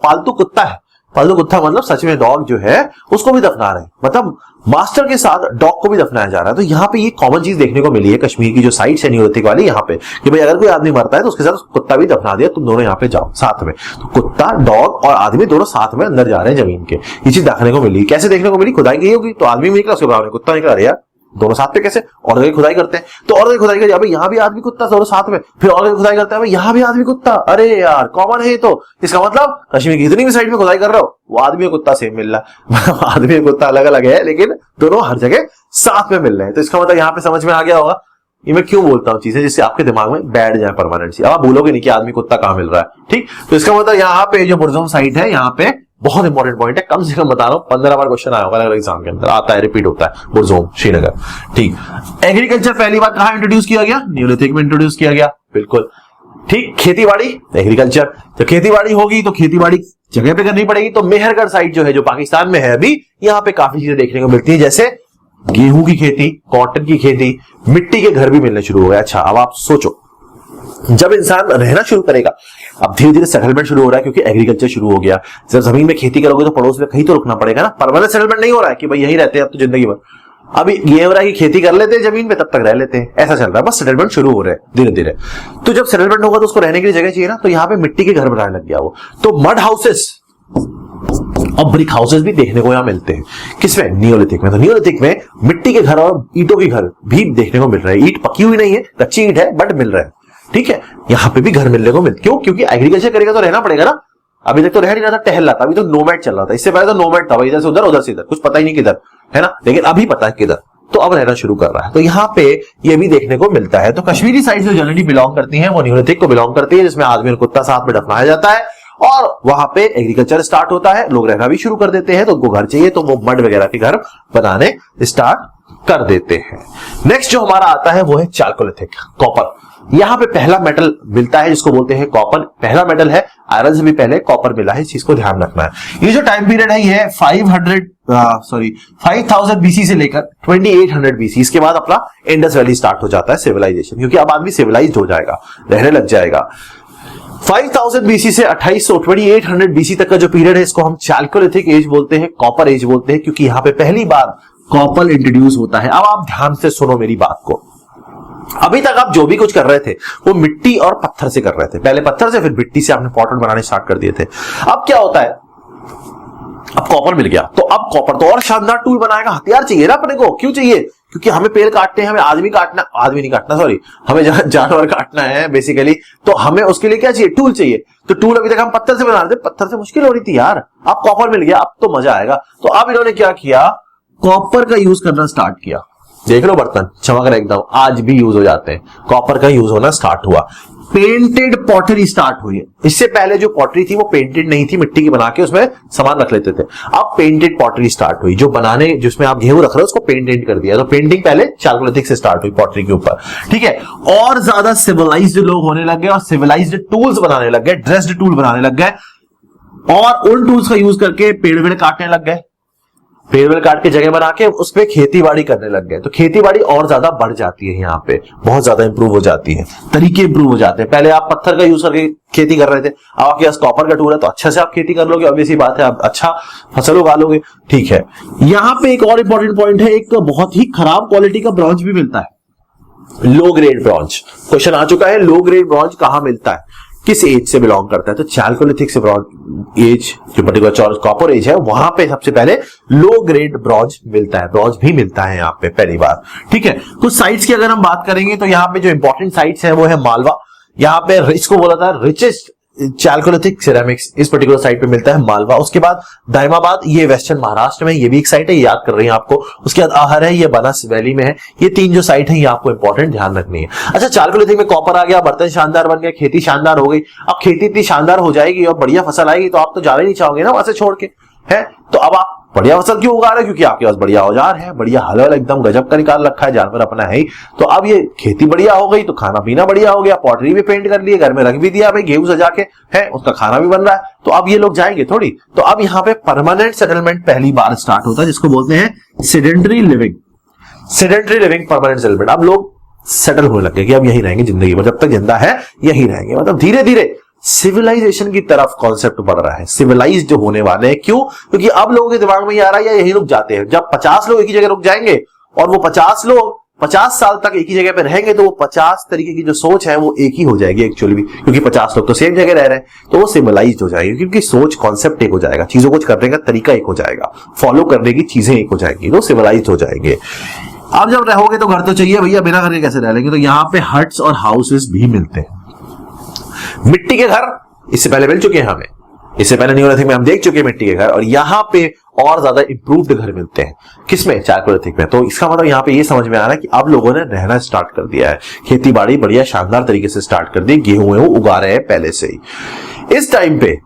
पालतू कुत्ता है, पालतू कुत्ता मतलब सच में डॉग जो है, उसको भी दफना रहे हैं, मतलब मास्टर के साथ डॉग को भी दफनाया जा रहा है। तो यहाँ पे ये कॉमन चीज देखने को मिली है कश्मीर की जो साइट्स है नियोलिथिक वाली, यहाँ पे कि भाई अगर कोई आदमी मरता है तो उसके साथ कुत्ता भी दफना दिया, तुम दोनों यहाँ पे जाओ साथ में। तो कुत्ता, डॉग और आदमी दोनों साथ में अंदर जा रहे हैं जमीन के, ये चीज देखने को मिली। कैसे देखने को मिली? खुदाई की होगी तो आदमी निकला, उसके बाद कुत्ता निकला, अरे यार दोनों साथ पे कैसे? और जगह खुदाई करते हैं तो और जगह खुदाई कर, भाई यहाँ भी आदमी कुत्ता, दोनों साथ में, फिर और जगह खुदाई करते हैं, भाई यहाँ भी आदमी कुत्ता, अरे यार कॉमन है ये तो। इसका मतलब कश्मीर की जितनी भी साइड में खुदाई कर रहे हो, वो आदमी और कुत्ता सेम मिल रहा है, आदमी और कुत्ता अलग अलग है, लेकिन दोनों हर जगह साथ में मिल रहे हैं। तो इसका मतलब यहाँ पे समझ में आ गया होगा, ये मैं क्यों बोलता हूँ चीजें, जिससे आपके दिमाग में बैठ जाए परमानेंट सी, अब आप भूलोगे नहीं कि आदमी कुत्ता कहां मिल रहा है। ठीक, तो इसका मतलब यहाँ पे जो बुरजोम साइट है, यहाँ पे बहुत इंपॉर्टेंट पॉइंट है, कम से कम बता रहा हूं 15 बार क्वेश्चन आया होगा अलग एग्जाम के अंदर, आता है, रिपीट होता है, बुरजोम श्रीनगर। ठीक, एग्रीकल्चर पहली बार कहां इंट्रोड्यूस किया गया? नियोलिथिक में इंट्रोड्यूस किया गया, बिल्कुल ठीक। खेतीबाड़ी, एग्रीकल्चर, तो खेतीबाड़ी होगी तो खेतीबाड़ी जगह पे करनी पड़ेगी। तो मेहरगढ़ साइट जो है, जो पाकिस्तान में है अभी, यहाँ पे काफी चीजें देखने को मिलती है, जैसे गेहूं की खेती, कॉटन की खेती, मिट्टी के घर भी मिलने शुरू हो गए। अच्छा, अब आप सोचो, जब इंसान रहना शुरू करेगा, अब धीरे धीरे सेटलमेंट शुरू हो रहा है क्योंकि एग्रीकल्चर शुरू हो गया। जब जमीन में खेती करोगे तो पड़ोस में कहीं तो रुकना पड़ेगा ना, परमानेंट सेटलमेंट नहीं हो रहा है कि भाई यहीं रहते हैं अब तो जिंदगी भर। अभी ये हो रहा है कि खेती कर लेते हैं जमीन पे, तब तक रह लेते हैं, ऐसा चल रहा है, बस सेटलमेंट शुरू हो रहे हैं धीरे धीरे। तो जब सेटलमेंट होगा तो उसको रहने के लिए जगह चाहिए ना, तो यहाँ पे मिट्टी के घर बनाने लग गया वो। तो मड हाउसेस और ब्रिक हाउसेस भी देखने को यहां मिलते हैं। किसमें? नियोलिथिक में। तो नियोलिथिक में मिट्टी के घर और ईंटों के घर भी देखने को मिल रहे हैं। ईंट पकी हुई नहीं है, कच्ची ईंट है, बट मिल रहा है। ठीक है, यहां पे भी घर मिलने को क्यों? क्योंकि एग्रीकल्चर करेगा तो रहना पड़ेगा ना। अभी तक तो रह नहीं रहा था, टहल रहा था, अभी तो नोमैड चल रहा था। इससे पहले तो नोमैड था, इधर से उधर से इधर, कुछ पता ही नहीं किधर, है ना। लेकिन अभी पता है किधर, तो अब रहना शुरू कर रहा है। तो यहाँ पे ये भी देखने को मिलता है। तो कश्मीरी साइड जो जनरली बिलोंग करती है वो नियोलिथिक को बिलोंग करती है, जिसमें आदमी और कुत्ता साथ में दफनाया जाता है और वहां पे एग्रीकल्चर स्टार्ट होता है, लोग रहना भी शुरू कर देते हैं। तो उनको घर चाहिए तो वो मड वगैरह के घर बनाने स्टार्ट कर देते हैं। नेक्स्ट जो हमारा आता है वो है चाल्कोलिथिक, कॉपर। यहां पे पहला मेटल मिलता है जिसको बोलते हैं कॉपर। पहला मेटल है, आयरन से भी पहले कॉपर मिला है, इस चीज को ध्यान रखना है। ये जो टाइम पीरियड है ये 5000 बीसी से लेकर 2800 बीसी, इसके बाद अपना इंडस वैली स्टार्ट हो जाता है सिविलाइजेशन, क्योंकि अब आदमी सिविलाइज्ड हो जाएगा, रहने लग जाएगा। 5000 बीसी से 2800 बीसी तक का जो पीरियड है इसको हम चाल्कोलिथिक एज बोलते हैं, कॉपर एज बोलते हैं, क्योंकि यहां पे पहली बार कॉपर इंट्रोड्यूस होता है। अब आप ध्यान से सुनो मेरी बात को। अभी तक आप जो भी कुछ कर रहे थे वो मिट्टी और पत्थर से कर रहे थे, पहले पत्थर से फिर मिट्टी से आपने पॉट बनाने स्टार्ट कर दिए थे। अब क्या होता है, अब कॉपर मिल गया तो अब कॉपर तो और शानदार टूल बनाएगा। हथियार चाहिए ना अपने को, क्यों चाहिए? क्योंकि हमें पेड़ काटने हैं, हमें आदमी नहीं काटना, सॉरी, हमें जानवर काटना है बेसिकली। तो हमें उसके लिए क्या चाहिए? टूल चाहिए। तो टूल अभी तक हम पत्थर से बना रहे थे, पत्थर से मुश्किल हो रही थी यार, अब कॉपर मिल गया, अब तो मजा आएगा। तो अब इन्होंने क्या किया, कॉपर का यूज करना स्टार्ट किया। देख लो बर्तन चमक रहे एकदम, आज भी यूज हो जाते हैं, कॉपर का यूज होना स्टार्ट हुआ। पेंटेड पॉटरी स्टार्ट हुई है। इससे पहले जो पॉटरी थी वो पेंटेड नहीं थी, मिट्टी की बना के उसमें सामान रख लेते थे। अब पेंटेड पॉटरी स्टार्ट हुई, जो बनाने जिसमें आप गेहूं रख रहे हो उसको पेंटेड कर दिया। तो पेंटिंग पहले चाल्कोलिथिक से स्टार्ट हुई पॉटरी के ऊपर, ठीक है। और ज्यादा सिविलाइज्ड लोग होने लग गए और सिविलाइज्ड टूल्स बनाने लग गए, ड्रेस्ड टूल बनाने लग गए, और उन टूल्स का यूज करके पेड़ वेड़ काटने लग गए, पेड़ वेड़ काट के जगह बना के उस पर खेती बाड़ी करने लग गए। तो खेती बाड़ी और ज्यादा बढ़ जाती है, यहाँ पे बहुत ज्यादा इंप्रूव हो जाती है, तरीके इंप्रूव हो जाते हैं। पहले आप पत्थर का यूज करके खेती कर रहे थे, अब आपके पास कॉपर का टूल है तो अच्छे से आप खेती कर लोगे, ऑब्वियस बात है, आप अच्छा फसल उगा लोगे, ठीक है। यहाँ पे एक और इंपॉर्टेंट पॉइंट है, एक बहुत ही खराब क्वालिटी का ब्रॉन्ज भी मिलता है, लो ग्रेड ब्रॉन्ज। क्वेश्चन आ चुका है, लो ग्रेड ब्रॉन्ज कहां मिलता है, किस एज से बिलोंग करता है? तो चाल्कोलिथिक से ब्रॉन्ज एज, जो पर्टिकुलर कॉपर एज है, वहां पे सबसे पहले लो ग्रेड ब्रॉन्ज मिलता है, ब्रॉन्ज भी मिलता है यहाँ पे पहली बार, ठीक है। कुछ साइट्स की अगर हम बात करेंगे तो यहाँ पे जो इंपॉर्टेंट साइट्स है वो है मालवा। यहाँ पे इसको बोला था रिचेस्ट चाल्कोलिथिक सिरेमिक्स, इस पर्टिकुलर साइट पे मिलता है मालवा। उसके बाद दाइमाबाद, ये वेस्टर्न महाराष्ट्र में, ये भी एक साइट है, याद कर रही है आपको। उसके बाद आहर है, ये बनास वैली में है। ये तीन जो साइट है ये आपको इंपॉर्टेंट ध्यान रखनी है। अच्छा, चाल्कोलिथिक में कॉपर आ गया, बर्तन शानदार बन गया, खेती शानदार हो गई। अब खेती इतनी शानदार हो जाएगी और बढ़िया फसल आएगी तो आप तो जाना ही नहीं चाहोगे ना वहां से छोड़ के, है। तो अब आप बढ़िया फसल क्यों उगा रहे हो? क्योंकि आपके पास बढ़िया औजार है, बढ़िया हल एकदम गजब का निकाल रखा है, जानवर अपना है ही। तो अब ये खेती बढ़िया हो गई तो खाना पीना बढ़िया हो गया, पॉटरी भी पेंट कर लिए, घर में रख भी दिया, भाई गेहूं सजा के है, उसका खाना भी बन रहा है। तो अब ये लोग जाएंगे थोड़ी। तो अब यहाँ पे परमानेंट सेटलमेंट पहली बार स्टार्ट होता है, जिसको बोलते हैं sedentary living. Sedentary living, permanent settlement. अब लोग सेटल होने लगे कि अब यही रहेंगे जिंदगी भर, जब तक जिंदा है यही रहेंगे। मतलब धीरे धीरे सिविलाइजेशन की तरफ कॉन्सेप्ट बढ़ रहा है, सिविलाइज्ड जो होने वाले हैं। क्यों? क्योंकि अब लोगों के दिमाग में ये आ रहा है या यही रुक जाते हैं। जब 50 लोग एक ही जगह रुक जाएंगे और वो 50 लोग 50 साल तक एक ही जगह पे रहेंगे तो वो 50 तरीके की जो सोच है वो एक ही हो जाएगी एक्चुअली भी, क्योंकि 50 लोग तो सेम जगह रह रहे हैं, तो वो सिविलाइज्ड हो जाएगी, क्योंकि सोच कॉन्सेप्ट एक हो जाएगा, चीजों को करने का तरीका एक हो जाएगा, फॉलो करने की चीजें एक हो जाएंगी, तो सिविलाइज्ड हो जाएंगे। अब जब रहोगे तो घर तो चाहिए भैया, बिना घर के कैसे रह लेंगे? तो यहाँ पे हट्स और हाउसेस भी मिलते हैं। मिट्टी के घर इससे पहले मिल चुके हैं हमें, इससे पहले नियोलिथिक में हम देख चुके हैं मिट्टी के घर, और यहाँ पे और ज्यादा इंप्रूव्ड घर मिलते हैं। किसमें? चाल्कोलिथिक में। तो इसका मतलब यहाँ पे ये समझ में आ रहा है कि अब लोगों ने रहना स्टार्ट कर दिया है, खेती बाड़ी बढ़िया शानदार तरीके से स्टार्ट कर दी, गेहूं उगा रहे हैं पहले से ही। इस टाइम पे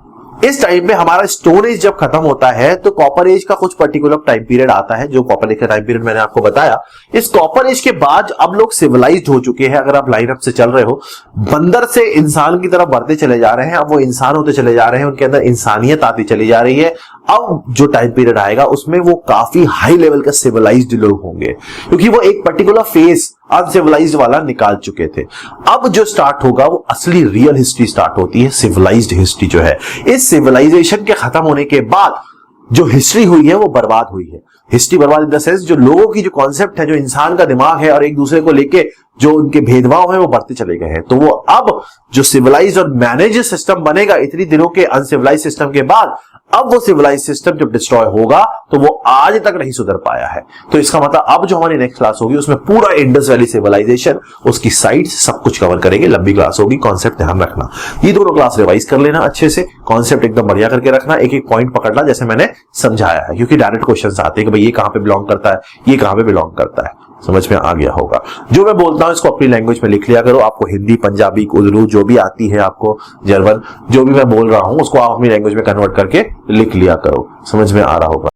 इस टाइम पे हमारा स्टोन एज जब खत्म होता है तो कॉपर एज का कुछ पर्टिकुलर टाइम पीरियड आता है, जो कॉपर एज का टाइम पीरियड मैंने आपको बताया। इस कॉपर एज के बाद अब लोग सिविलाइज्ड हो चुके हैं। अगर आप लाइनअप से चल रहे हो, बंदर से इंसान की तरफ बढ़ते चले जा रहे हैं, अब वो इंसान होते चले जा रहे हैं, उनके अंदर इंसानियत आती चली जा रही है। अब जो टाइम पीरियड आएगा उसमें वो काफी हाई लेवल का सिविलाइज्ड लोग होंगे, क्योंकि वो एक पर्टिकुलर फेज अनसिविलाइज्ड वाला निकाल चुके थे। अब जो स्टार्ट होगा वो असली रियल हिस्ट्री स्टार्ट होती है, सिविलाइज्ड हिस्ट्री जो है। इस सिविलाइजेशन के खत्म होने के बाद जो हिस्ट्री हुई है वो बर्बाद हुई है। हिस्ट्री बर्बाद इन द सेंस, जो लोगों की जो कॉन्सेप्ट है, जो इंसान का दिमाग है और एक दूसरे को लेके जो उनके भेदभाव है वो बढ़ते चले गए हैं। तो वो अब जो सिविलाइज और मैनेज सिस्टम बनेगा इतनी दिनों के अनसिविलाइज सिस्टम के बाद, अब वो सिविलाइज सिस्टम जब डिस्ट्रॉय होगा तो वो आज तक नहीं सुधर पाया है। तो इसका मतलब अब जो हमारी नेक्स्ट क्लास होगी उसमें पूरा इंडस वैली सिविलाइजेशन, उसकी साइट्स, सब कुछ कवर करेंगे। लंबी क्लास होगी, कॉन्सेप्ट ध्यान रखना। ये दोनों क्लास रिवाइज कर लेना अच्छे से, कॉन्सेप्ट एकदम बढ़िया करके रखना, एक एक पॉइंट पकड़ना जैसे मैंने समझाया है, क्योंकि डायरेक्ट क्वेश्चंस आते हैं कि भाई ये कहां पे बिलोंग करता है, ये कहां पे बिलोंग करता है। समझ में आ गया होगा। जो मैं बोलता हूं इसको अपनी लैंग्वेज में लिख लिया करो। आपको हिंदी, पंजाबी, उर्दू जो भी आती है, आपको जर्मन, जो भी मैं बोल रहा हूं उसको आप अपनी लैंग्वेज में कन्वर्ट करके लिख लिया करो। समझ में आ रहा होगा।